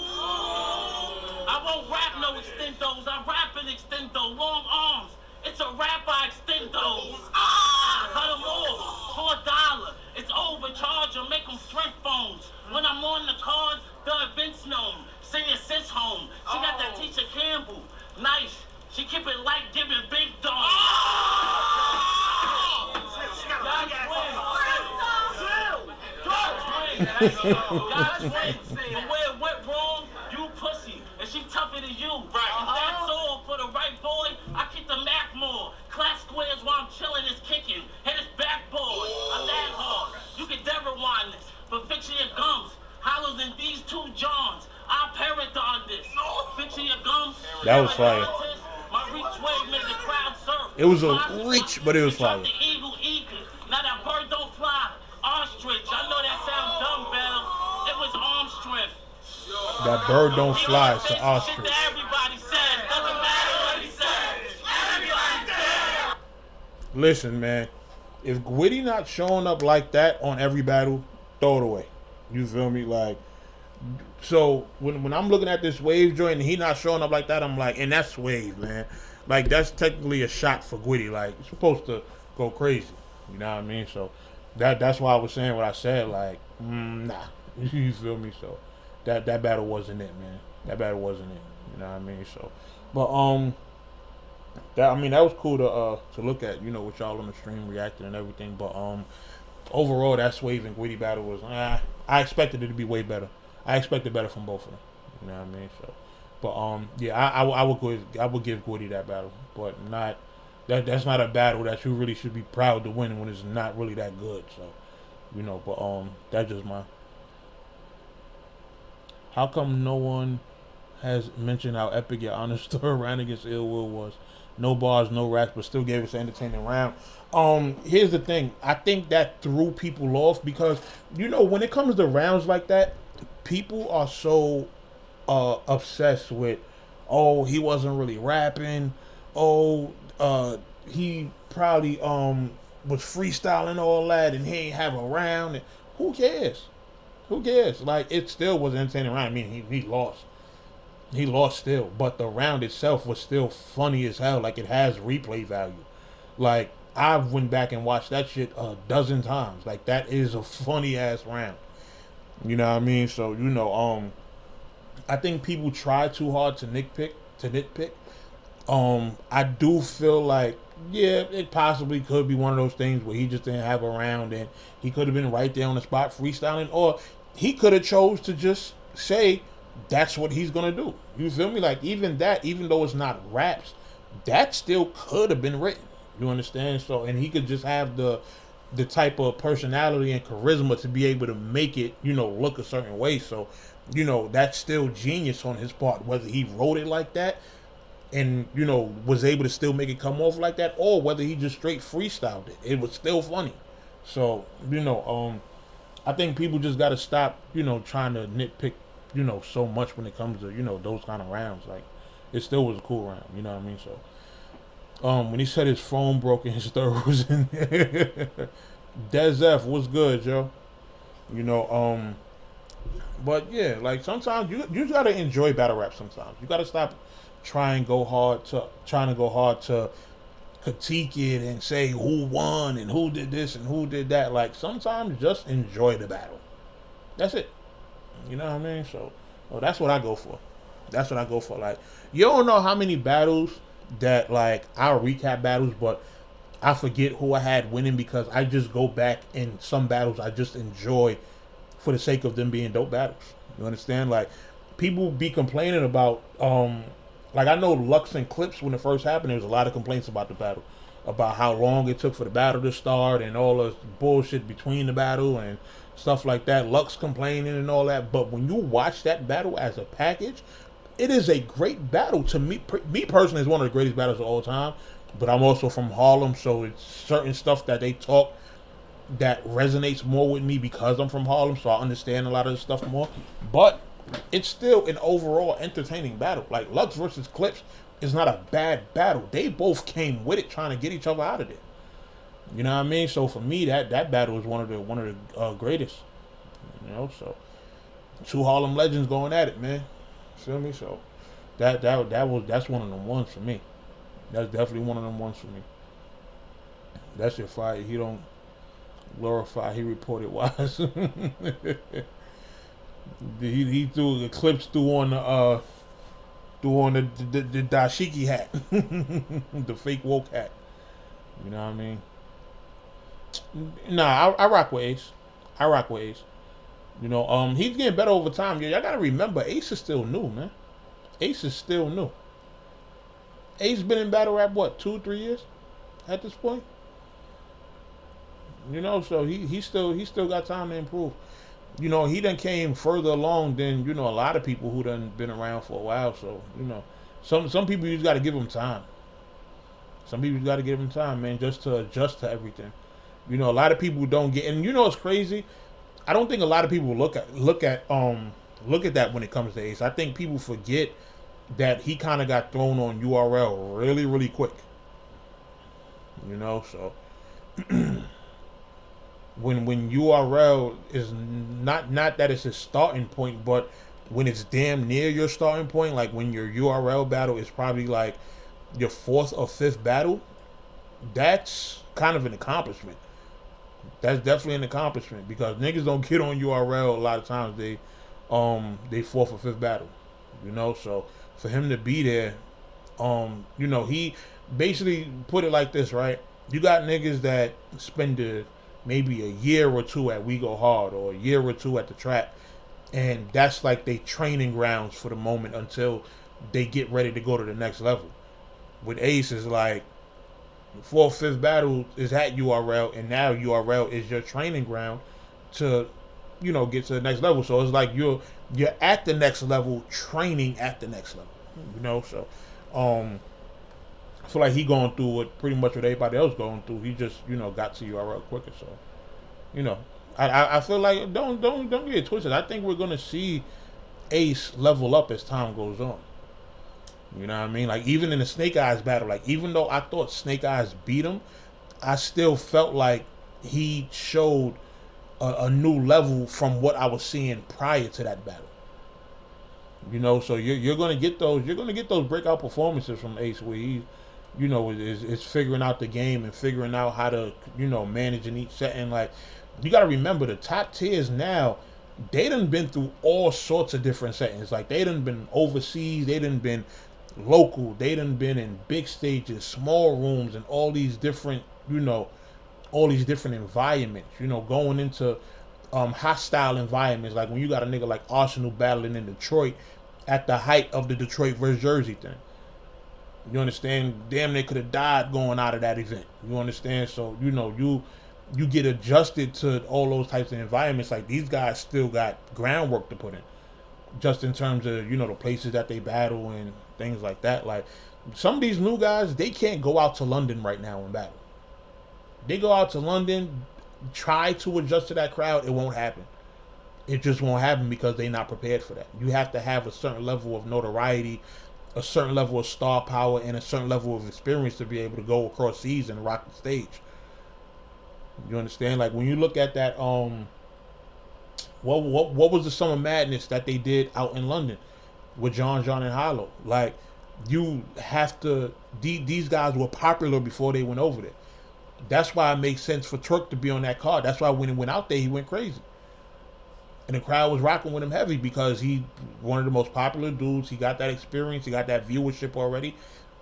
I won't rap no extendos. I rap an extendo. Long arms. It's a rap, I extend those. Cut them off. $4. It's overcharge or make them strength phones. When I'm on the cards, the event's known. Sing your sis home. She got that Tisha Campbell. Nice. She keep it light, giving big dog. God's wins. The way it went wrong, you pussy. And she tougher than you. Right. That's all for the right boy. I keep the Mac more. Class squares while I'm chilling is kicking. Hit his backboard. I'm that hard. You can never rewind this. But fix your gums. Hollows in these 2 Johns. I'll paradigm this. Fix your gums. That was fire. My reach wave made the crowd surf. It was a reach, but it was fire. The eagle eagle. Now that bird don't fly. Ostrich. I know that sounds dumb, Bell. It was arm strength. That bird don't fly. It's an ostrich. Everybody says. Doesn't matter what he says. Everybody says. Listen, man. If Gwitty not showing up like that on every battle, throw it away. You feel me? Like, so when I'm looking at this Wave joint and he not showing up like that, I'm like, and that's Wave, man. Like, that's technically a shot for Gwitty. Like, it's supposed to go crazy. You know what I mean? So that's why I was saying what I said. Like, nah. You feel me? So that battle wasn't it, man. That battle wasn't it. You know what I mean? So, but that was cool to look at. You know, with y'all on the stream reacting and everything. But overall, that Wave and Gwitty battle was. I expected it to be way better. I expected better from both of them. You know what I mean? So, but yeah, I would give Gwitty that battle, but not that's not a battle that you really should be proud to win when it's not really that good. So, you know, but that's just my. How come no one has mentioned how epic your honor story round against Ill Will was? No bars, no raps, but still gave us an entertaining round. Here's the thing. I think that threw people off because, you know, when it comes to rounds like that, people are so obsessed with, oh, he wasn't really rapping. Oh, he probably was freestyling all that and he ain't have a round. And who cares? Who cares? Like, it still was an entertaining round. I mean, he lost. He lost still, but the round itself was still funny as hell. Like, it has replay value. Like, I went back and watched that shit a dozen times. Like, that is a funny ass round. You know what I mean? So, you know, I think people try too hard to nitpick. I do feel like, yeah, it possibly could be one of those things where he just didn't have a round and he could have been right there on the spot freestyling, or he could have chose to just say that's what he's gonna do. You feel me? Like, even though it's not raps, that still could have been written. You understand? So, and he could just have the type of personality and charisma to be able to make it, you know, look a certain way. So, you know, that's still genius on his part, whether he wrote it like that and, you know, was able to still make it come off like that, or whether he just straight freestyled it. It was still funny. So, you know, I think people just got to stop, you know, trying to nitpick, you know, so much when it comes to, you know, those kind of rounds. Like, it still was a cool round, you know what I mean? So, When he said his phone broke and his third was in there. Des F, what's good, Joe? You know, but yeah, like sometimes you gotta enjoy battle rap. Sometimes you gotta stop trying to go hard to critique it and say who won and who did this and who did that. Like sometimes just enjoy the battle. That's it. You know what I mean? So that's what I go for. That's what I go for. Like you don't know how many battles that like I'll recap battles, but I forget who I had winning because I just go back in some battles I just enjoy for the sake of them being dope battles. You understand? Like people be complaining about like I know Lux and Clips when it first happened, there was a lot of complaints about the battle. About how long it took for the battle to start and all the bullshit between the battle and stuff like that. Lux complaining and all that. But when you watch that battle as a package, it is a great battle. To me personally, it's one of the greatest battles of all time. But I'm also from Harlem, so it's certain stuff that they talk that resonates more with me because I'm from Harlem, so I understand a lot of the stuff more. But it's still an overall entertaining battle. Like Lux versus Clips is not a bad battle. They both came with it trying to get each other out of there. You know what I mean? So for me, that battle is one of the greatest. You know, so two Harlem legends going at it, man. Feel me? So that's one of them ones for me. That's definitely one of them ones for me. That shit fire. He don't glorify. He reported wise. he threw the Clips threw on the dashiki hat, the fake woke hat. You know what I mean? Nah, I rock with Ace. You know, he's getting better over time. Y'all gotta remember, Ace is still new, man. Ace is still new. Ace been in battle rap, what, 2-3 years at this point? You know, so he still got time to improve. You know, he done came further along than, you know, a lot of people who done been around for a while. So, you know, some people you just got to give them time. Some people you got to give them time, man, just to adjust to everything. You know, a lot of people don't get, and you know, it's crazy. I don't think a lot of people look at that when it comes to Ace. I think people forget that he kind of got thrown on URL really, really quick. You know, so when URL is not that it's a starting point, but when it's damn near your starting point, like when your URL battle is probably like your 4th or 5th battle, that's kind of an accomplishment. That's definitely an accomplishment because niggas don't get on URL a lot of times. They 4th or 5th battle, you know. So for him to be there, you know, he basically put it like this, right? You got niggas that spend maybe a year or two at We Go Hard or a year or two at the trap, and that's like they training grounds for the moment until they get ready to go to the next level. With Ace is like 4th, 5th battle is at URL, and now URL is your training ground to, you know, get to the next level. So it's like you're at the next level, training at the next level. You know, so I feel like he going through what pretty much what everybody else going through. He just, you know, got to URL quicker. So, you know, I feel like don't get it twisted. I think we're gonna see Ace level up as time goes on. You know what I mean? Like even in the Snake Eyes battle, like even though I thought Snake Eyes beat him, I still felt like he showed a new level from what I was seeing prior to that battle. You know, so you're gonna get those breakout performances from Ace where he, you know, is figuring out the game and figuring out how to, you know, manage in each setting. Like you got to remember the top tiers now, they done been through all sorts of different settings. Like they done been overseas, they done been local, they done been in big stages, small rooms, and all these different, you know, all these different environments, you know, going into hostile environments. Like when you got a nigga like Arsenal battling in Detroit at the height of the Detroit versus Jersey thing. You understand? Damn, they could have died going out of that event. You understand? So, you know, you get adjusted to all those types of environments. Like these guys still got groundwork to put in, just in terms of, you know, the places that they battle and things like that. Like some of these new guys, they can't go out to London right now and battle. They go out to London, try to adjust to that crowd, it won't happen. It just won't happen because they're not prepared for that. You have to have a certain level of notoriety a certain level of star power and a certain level of experience to be able to go across seas and rock the stage. You understand? Like when you look at that, what was the Summer Madness that they did out in London with John and Hollow? Like you have to. These guys were popular before they went over there. That's why it makes sense for Twerk to be on that card. That's why when he went out there, he went crazy. And the crowd was rocking with him heavy because he one of the most popular dudes. He got that experience. He got that viewership already.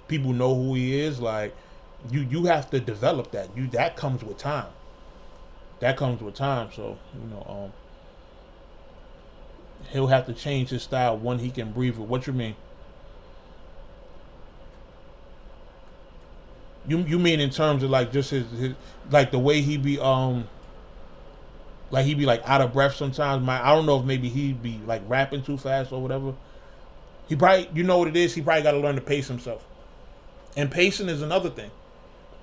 People know who he is. Like you have to develop that. That comes with time. That comes with time. So he'll have to change his style when he can breathe it. What you mean? You mean in terms of like just his like the way he be like he be like out of breath sometimes. I don't know if maybe he'd be like rapping too fast or whatever. He probably, you know what it is, he probably got to learn to pace himself. And pacing is another thing.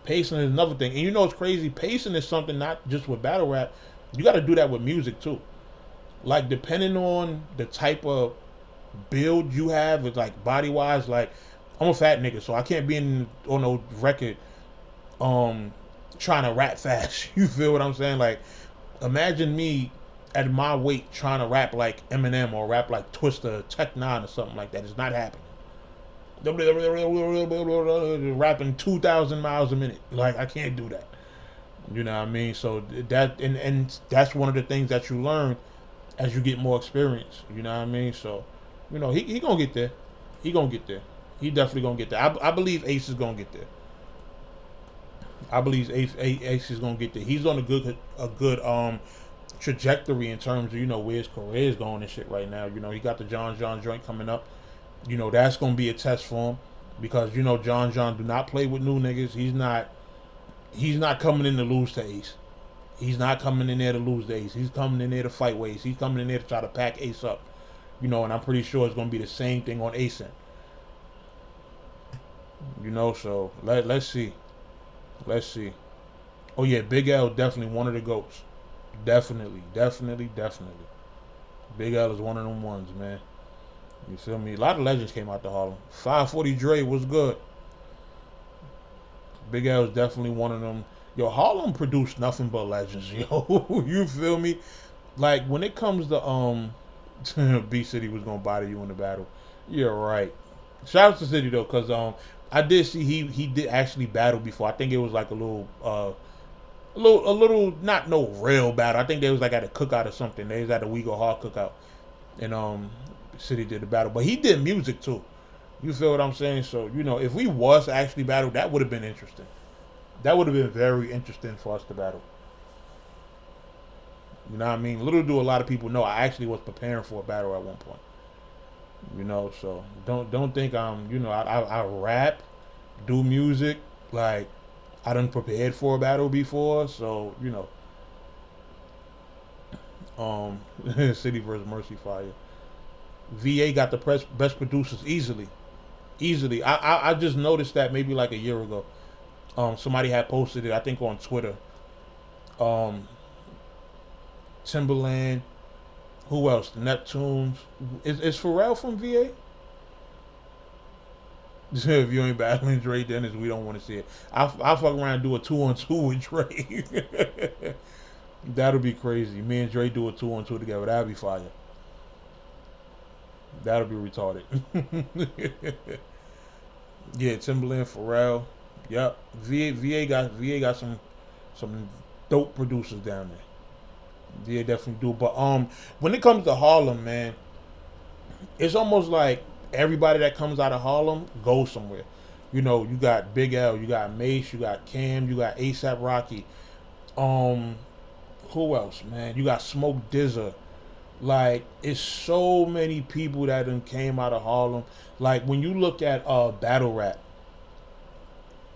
And you know it's crazy. Pacing is something not just with battle rap. You got to do that with music too. Like depending on the type of build you have, with like body wise, like I'm a fat nigga, so I can't be on no record trying to rap fast. You feel what I'm saying? Like imagine me at my weight trying to rap like Eminem or rap like Twista, Tech 9 or something like that. It's not happening. Rapping 2,000 miles a minute. Like I can't do that. You know what I mean? So that and that's one of the things that you learn as you get more experience. You know what I mean? So, he gonna get there. He definitely gonna get there. I believe Ace is gonna get there. Ace is gonna get there. He's on a good trajectory in terms of where his career is going and shit right now. He got the John joint coming up. That's gonna be a test for him because John do not play with new niggas. He's not coming in to lose to Ace. He's not coming in there to lose to Ace. He's coming in there to fight with Ace. He's coming in there to try to pack Ace up. And I'm pretty sure it's gonna be the same thing on Ace end. So let's see. Oh yeah, Big L definitely one of the GOATs. Definitely. Big L is one of them ones, man. You feel me? A lot of legends came out to Harlem. 540 Dre was good. Big L is definitely one of them. Yo, Harlem produced nothing but legends, yo. You feel me? Like when it comes to B City was gonna body you in the battle. You're right. Shout out to City though, cause I did see he did actually battle before. I think it was like a little not no real battle. I think they was like at a cookout or something. They was at a We Go Hard cookout, and City did the battle, but he did music too. You feel what I'm saying? So if we was to actually battle, that would have been interesting. That would have been very interesting for us to battle. You know what I mean? Little do a lot of people know I actually was preparing for a battle at one point. So don't think I rap, do music, like I done prepared for a battle before, so City versus Mercy Fire. VA got the best producers easily. I just noticed that maybe like a year ago. Somebody had posted it, I think on Twitter. Timberland. Who else? The Neptunes. Is Pharrell from VA? If you ain't battling Dre, Dennis, we don't want to see it. I'll fuck around and do a 2-on-2 with Dre. That'll be crazy. Me and Dre do a 2-on-2 together. That'll be fire. That'll be retarded. Yeah, Timberland, Pharrell. Yep. VA got some dope producers down there. Yeah, definitely do. But when it comes to Harlem, man, it's almost like everybody that comes out of Harlem goes somewhere. You got Big L, you got Mace, you got Cam, you got ASAP Rocky. Who else, man? You got Smoke Dizza. Like, it's so many people that done came out of Harlem. Like, when you look at battle rap,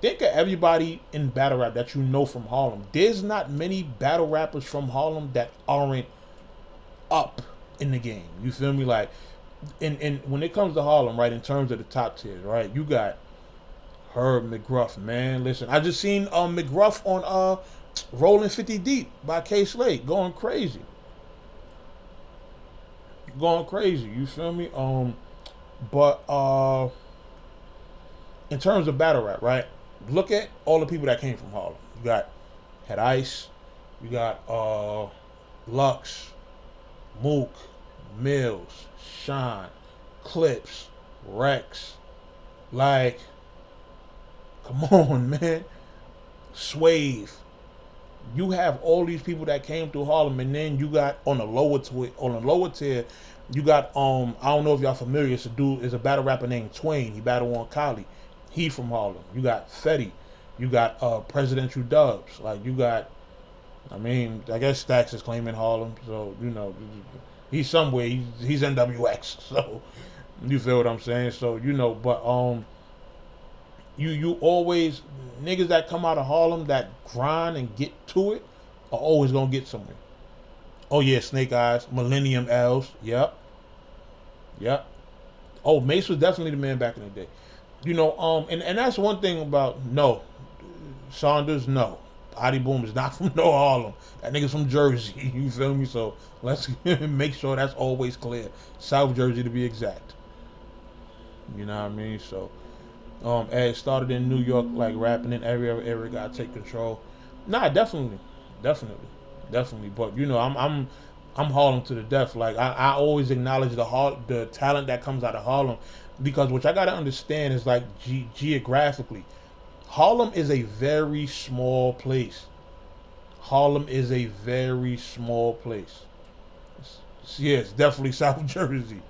think of everybody in battle rap that you know from Harlem. There's not many battle rappers from Harlem that aren't up in the game. You feel me? Like, and when it comes to Harlem, right, in terms of the top tiers, right, you got Herb McGruff, man. Listen, I just seen McGruff on Rolling 50 Deep by K Slade, going crazy. You feel me? But in terms of battle rap, right? Look at all the people that came from Harlem. You got Had Ice, you got Lux, Mook, Mills, Shine, Clips, Rex. Like, come on, man. Swave. You have all these people that came through Harlem, and then you got on the lower tier, you got I don't know if y'all familiar. It's a battle rapper named Twain. He battled on Kali. He from Harlem. You got Fetty. You got Presidential Dubs. Like, you got, I mean, I guess Stax is claiming Harlem, so you know he's somewhere. He's NWX. So you feel what I'm saying? So you know, but you always, niggas that come out of Harlem that grind and get to it are always gonna get somewhere. Oh yeah, Snake Eyes, Millennium L's, yep. Oh, Mace was definitely the man back in the day. You know, and that's one thing about Saunders, no. Adi Boom is not from no Harlem. That nigga's from Jersey. You feel me? So let's make sure that's always clear. South Jersey to be exact. You know what I mean? So Ed started in New York, like rapping in every other area, gotta take control. Nah, definitely. But you know, I'm Harlem to the death. Like I always acknowledge the talent that comes out of Harlem, because what I gotta understand is like geographically, Harlem is a very small place. Yeah, it's definitely South Jersey.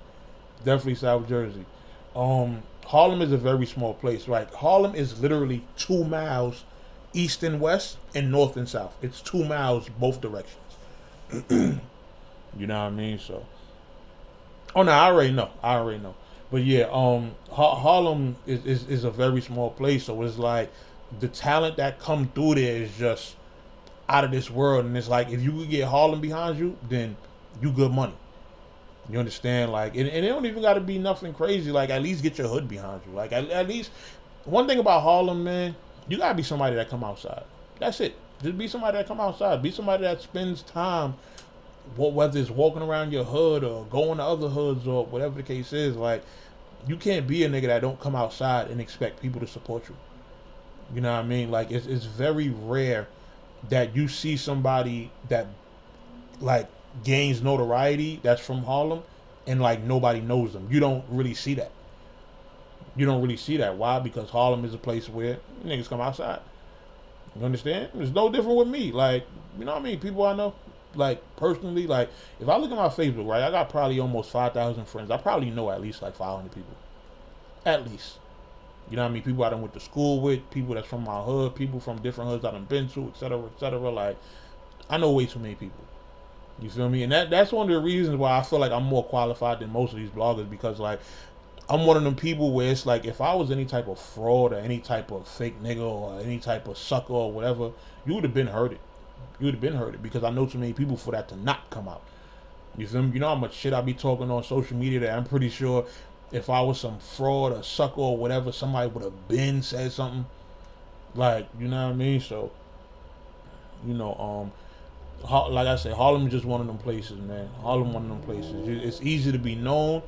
Harlem is a very small place. Like, Harlem is literally 2 miles east and west and north and south. It's 2 miles both directions. You know what I mean? So, oh no, I already know. But yeah, Harlem is a very small place. So it's like the talent that come through there is just out of this world. And it's like, if you could get Harlem behind you, then you good money. You understand? Like, and it don't even got to be nothing crazy. Like, at least get your hood behind you. Like, at least, one thing about Harlem, man, you got to be somebody that come outside. That's it. Just be somebody that come outside. Be somebody that spends time, whether it's walking around your hood or going to other hoods or whatever the case is. Like, you can't be a nigga that don't come outside and expect people to support you. You know what I mean? Like, it's very rare that you see somebody that, like, gains notoriety that's from Harlem and like nobody knows them. You don't really see that. Why? Because Harlem is a place where niggas come outside. You understand? It's no different with me. Like, you know what I mean? People I know, like, personally, like, if I look at my Facebook, right, I got probably almost 5,000 friends. I probably know at least like 500 people. At least. You know what I mean? People I done went to school with, people that's from my hood, people from different hoods I done been to, etc., etc. Like, I know way too many people. You feel me? And that's one of the reasons why I feel like I'm more qualified than most of these bloggers, because like I'm one of them people where it's like, if I was any type of fraud or any type of fake nigga or any type of sucker or whatever, you would have been hurted. Because I know too many people for that to not come out. You feel me? You know how much shit I be talking on social media that I'm pretty sure if I was some fraud or sucker or whatever, somebody would have been said something. Like, you know what I mean? So, you know, like I said, Harlem is just one of them places, man. It's easy to be known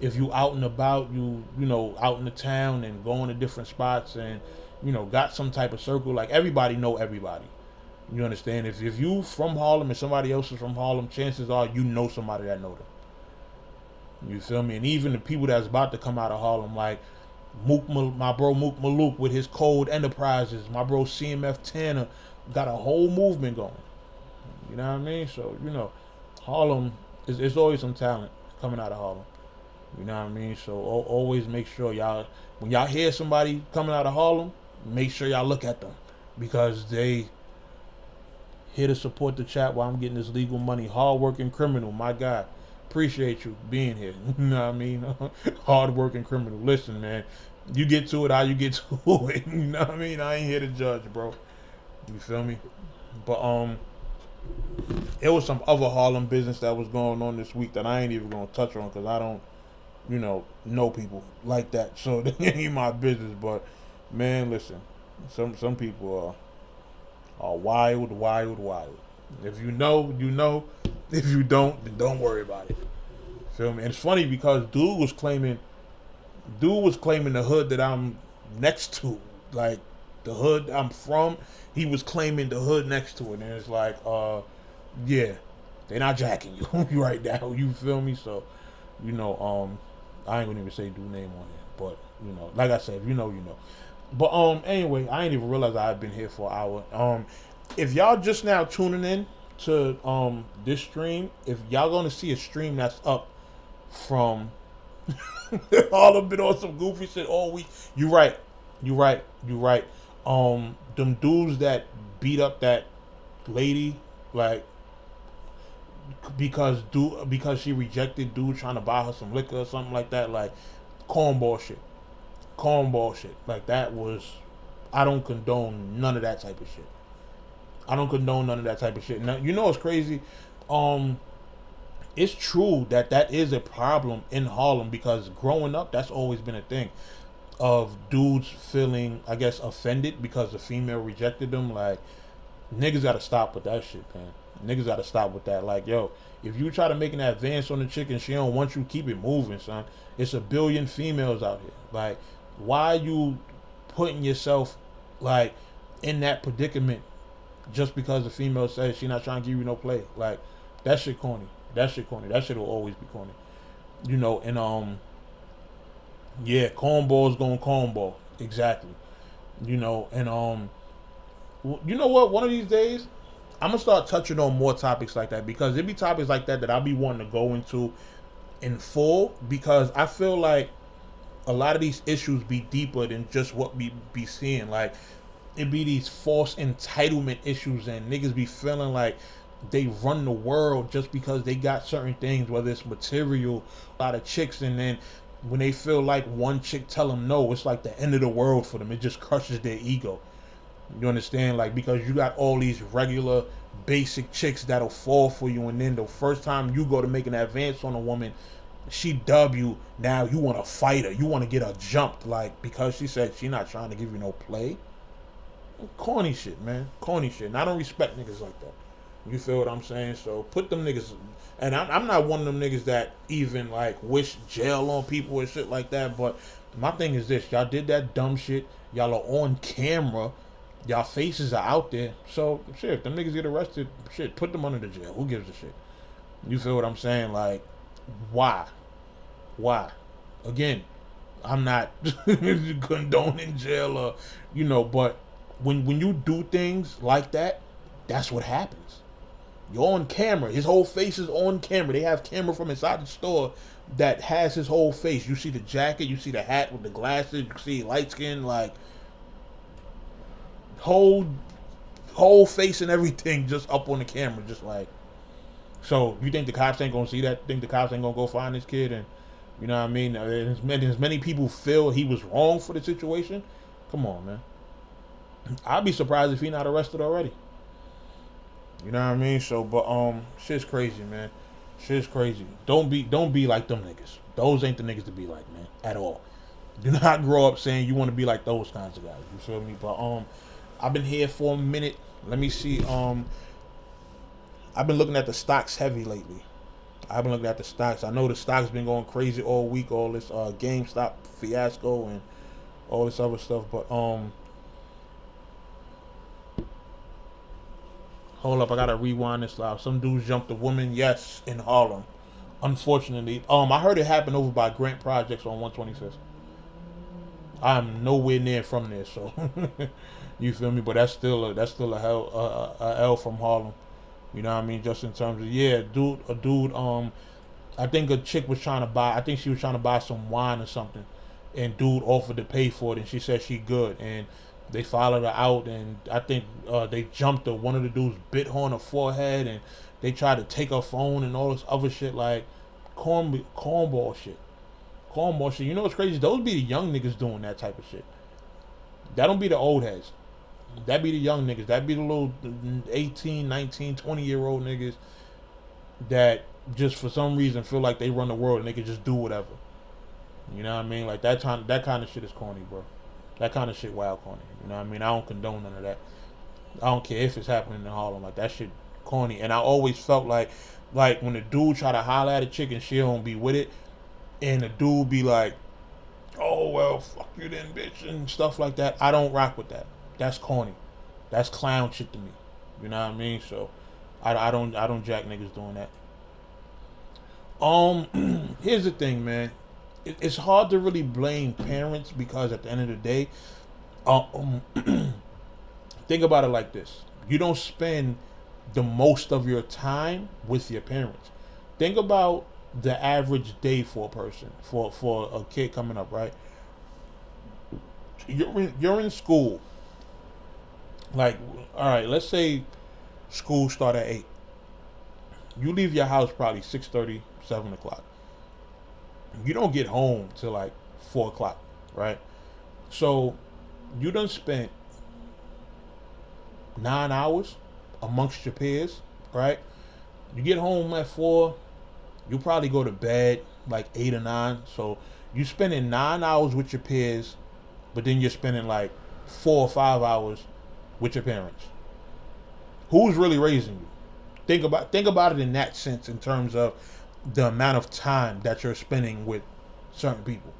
if you out and about, you know, out in the town and going to different spots and, you know, got some type of circle. Like, everybody know everybody. You understand? If you from Harlem and somebody else is from Harlem, chances are you know somebody that know them. You feel me? And even the people that's about to come out of Harlem, like Mook, my bro Mook Malouk with his Code Enterprises, my bro CMF Tanner, got a whole movement going. You know what I mean? So, you know, Harlem, it's always some talent coming out of Harlem. You know what I mean? So always make sure y'all, when y'all hear somebody coming out of Harlem, make sure y'all look at them, because they here to support the chat while I'm getting this legal money. Hard-working criminal, my God. Appreciate you being here. You know what I mean? Hard-working criminal. Listen, man, you get to it how you get to it. You know what I mean? I ain't here to judge, bro. You feel me? But, it was some other Harlem business that was going on this week that I ain't even gonna touch on, because I don't, you know people like that, so they ain't my business. But man, listen, some people are wild. If you know, you know. If you don't, then don't worry about it. Feel me? And it's funny because dude was claiming the hood that I'm next to, like, the hood I'm from. He was claiming the hood next to it, and it's like, yeah, they're not jacking you right now. You feel me? So, you know, I ain't gonna even say dude name on it, but you know, like I said, if you know, you know. But anyway, I ain't even realized I had been here for an hour. If y'all just now tuning in to this stream, if y'all gonna see a stream that's up from all a bit on some goofy shit all week, you right. Them dudes that beat up that lady, like, because she rejected dude trying to buy her some liquor or something like that, like, cornball shit. Like, that was, I don't condone none of that type of shit. Now, you know what's crazy? It's true that is a problem in Harlem, because growing up, that's always been a thing of dudes feeling, I guess, offended because the female rejected them. Like, niggas gotta stop with that shit, man. Niggas gotta stop with that. Like, yo, if you try to make an advance on the chick and she don't want you, keep it moving, son. It's a billion females out here. Like, why you putting yourself, like, in that predicament just because the female says she not trying to give you no play? Like, that shit corny. That shit will always be corny. You know, and yeah, cornball's going cornball. Exactly. You know, and you know what? One of these days, I'm gonna start touching on more topics like that, because there be topics like that I'll be wanting to go into in full, because I feel like a lot of these issues be deeper than just what we be seeing. Like, it be these false entitlement issues, and niggas be feeling like they run the world just because they got certain things, whether it's material, a lot of chicks, and then when they feel like one chick tell them no, it's like the end of the world for them. It just crushes their ego. You understand? Like, because you got all these regular basic chicks that'll fall for you, and then the first time you go to make an advance on a woman, she dub you. Now you want to fight her. You want to get her jumped, like, because she said she not trying to give you no play. Corny shit, man. Corny shit. And I don't respect niggas like that. You feel what I'm saying? So put them niggas, and I'm not one of them niggas that even, like, wish jail on people and shit like that. But my thing is this: y'all did that dumb shit. Y'all are on camera. Y'all faces are out there. So shit, if them niggas get arrested, shit, put them under the jail. Who gives a shit? You feel what I'm saying? Like, why? Again, I'm not condoning jail or, you know, but when you do things like that, that's what happens. You're on camera. His whole face is on camera. They have camera from inside the store that has his whole face. You see the jacket, you see the hat with the glasses, you see light skin, like, whole face and everything just up on the camera, just like. So you think the cops ain't gonna see that? Think the cops ain't gonna go find this kid? And you know what I mean? As many people feel he was wrong for the situation. Come on, man. I'd be surprised if he not arrested already. You know what I mean? So, but shit's crazy, man. Shit's crazy. Don't be like them niggas. Those ain't the niggas to be like, man, at all. Do not grow up saying you want to be like those kinds of guys. You feel me? But I've been here for a minute. Let me see. I've been looking at the stocks heavy lately. I know the stocks been going crazy all week. All this GameStop fiasco and all this other stuff. But hold up, I gotta rewind this live. Some dudes jumped a woman, yes, in Harlem. Unfortunately, I heard it happened over by Grant Projects on 125th. I'm nowhere near from there, so you feel me? But that's still a L from Harlem. You know what I mean? Just in terms of, yeah, a dude. I think a chick was trying to buy. I think she was trying to buy some wine or something, and dude offered to pay for it, and she said she good, and they followed her out, and I think they jumped her. One of the dudes bit her on her forehead, and they tried to take her phone and all this other shit, like cornball shit. You know what's crazy? Those be the young niggas doing that type of shit. That don't be the old heads. That be the young niggas. That be the little 18, 19, 20-year-old niggas that just for some reason feel like they run the world and they can just do whatever. You know what I mean? Like, that kind of shit is corny, bro. That kind of shit wild corny. You know what I mean? I don't condone none of that. I don't care if it's happening in Harlem. Like, that shit corny. And I always felt like when the dude try to holler at a chick and she don't be with it, and the dude be like, oh well, fuck you then, bitch, and stuff like that. I don't rock with that. That's corny. That's clown shit to me. You know what I mean? So I don't jack niggas doing that. Here's the thing, man. It's hard to really blame parents because at the end of the day, think about it like this: you don't spend the most of your time with your parents. Think about the average day for a person, for a kid coming up, right? You're in school. Like, all right, let's say school start at 8. You leave your house probably 6:30, 7 o'clock. You don't get home till like 4 o'clock, right? So you done spent 9 hours amongst your peers, right? You get home at 4. You probably go to bed like 8 or 9. So you spending 9 hours with your peers, but then you're spending like 4 or 5 hours with your parents. Who's really raising you? Think about it in that sense, in terms of the amount of time that you're spending with certain people.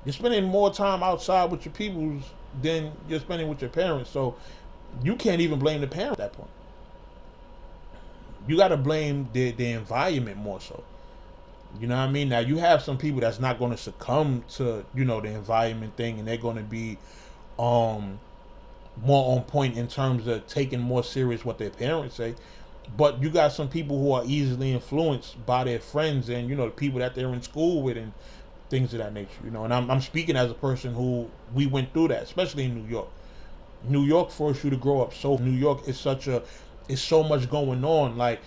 You're spending more time outside with your peoples than you're spending with your parents. So you can't even blame the parent at that point. You got to blame the environment more so. You know what I mean? Now, you have some people that's not going to succumb to, the environment thing, and they're going to be more on point in terms of taking more serious what their parents say. But you got some people who are easily influenced by their friends and, the people that they're in school with and things of that nature, And I'm speaking as a person who we went through that, especially in New York. New York forced you to grow up. So New York is it's so much going on. Like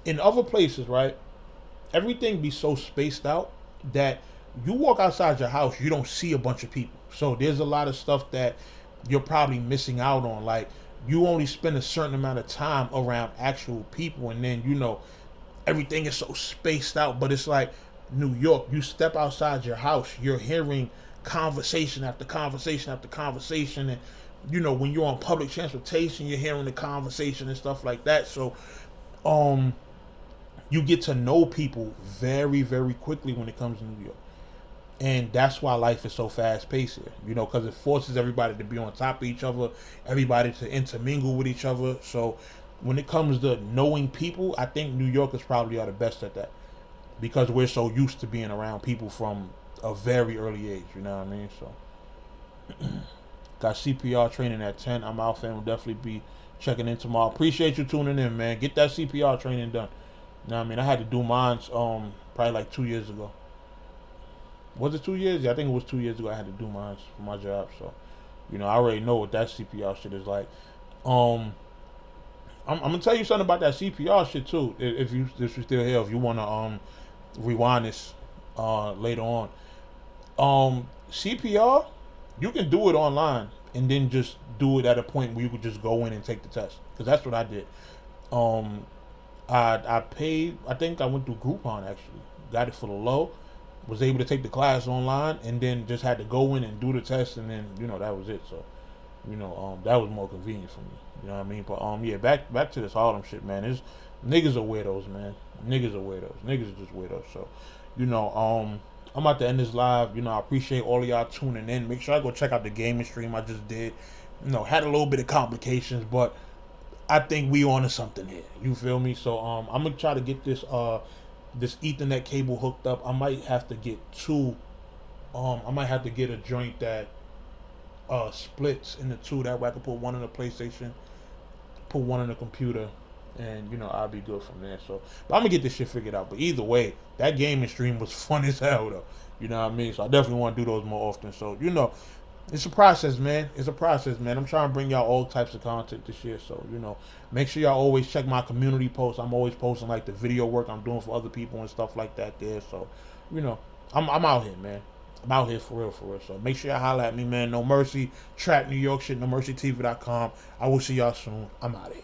in other places, right? Everything be so spaced out that you walk outside your house, you don't see a bunch of people. So there's a lot of stuff that you're probably missing out on. Like you only spend a certain amount of time around actual people, and then everything is so spaced out. But it's like New York, you step outside your house, you're hearing conversation after conversation after conversation, and when you're on public transportation, you're hearing the conversation and stuff like that. So you get to know people very, very quickly when it comes to New York. And that's why life is so fast paced here, because it forces everybody to be on top of each other, everybody to intermingle with each other. So when it comes to knowing people, I think New Yorkers probably are the best at that, because we're so used to being around people from a very early age, you know what I mean? So got CPR training at 10. I'm out, fam. Will definitely be checking in tomorrow. Appreciate you tuning in, man. Get that CPR training done. You know what I mean? I had to do mine probably like 2 years ago. Was it 2 years? Yeah, I think it was 2 years ago I had to do mine for my job. So, I already know what that CPR shit is like. I'm gonna tell you something about that CPR shit too. If you're still here, if you wanna rewind this later on. CPR, you can do it online and then just do it at a point where you could just go in and take the test. Because that's what I did. I paid, I think I went through Groupon actually. Got it for the low. Was able to take the class online and then just had to go in and do the test, and then, that was it. So, that was more convenient for me. You know what I mean? But yeah, back to this Harlem shit, man. Niggas are weirdos, man. Niggas are weirdos. Niggas are just weirdos. So, I'm about to end this live. I appreciate all of y'all tuning in. Make sure I go check out the gaming stream I just did. Had a little bit of complications, but I think we on to something here. You feel me? So I'm gonna try to get this Ethernet cable hooked up. I might have to get two. I might have to get a joint that splits into two. That way I can put one in the PlayStation, put one in the computer, and I'll be good from there. So, but I'm gonna get this shit figured out. But either way, that gaming stream was fun as hell though. You know what I mean? So I definitely want to do those more often. So it's a process, man. It's a process, man. I'm trying to bring y'all all types of content this year. So, make sure y'all always check my community posts. I'm always posting like the video work I'm doing for other people and stuff like that there. So, I'm out here, man. I'm out here for real. So make sure y'all holler at me, man. No Mercy, Trap New York shit, NoMercyTV.com. I will see y'all soon. I'm out of here.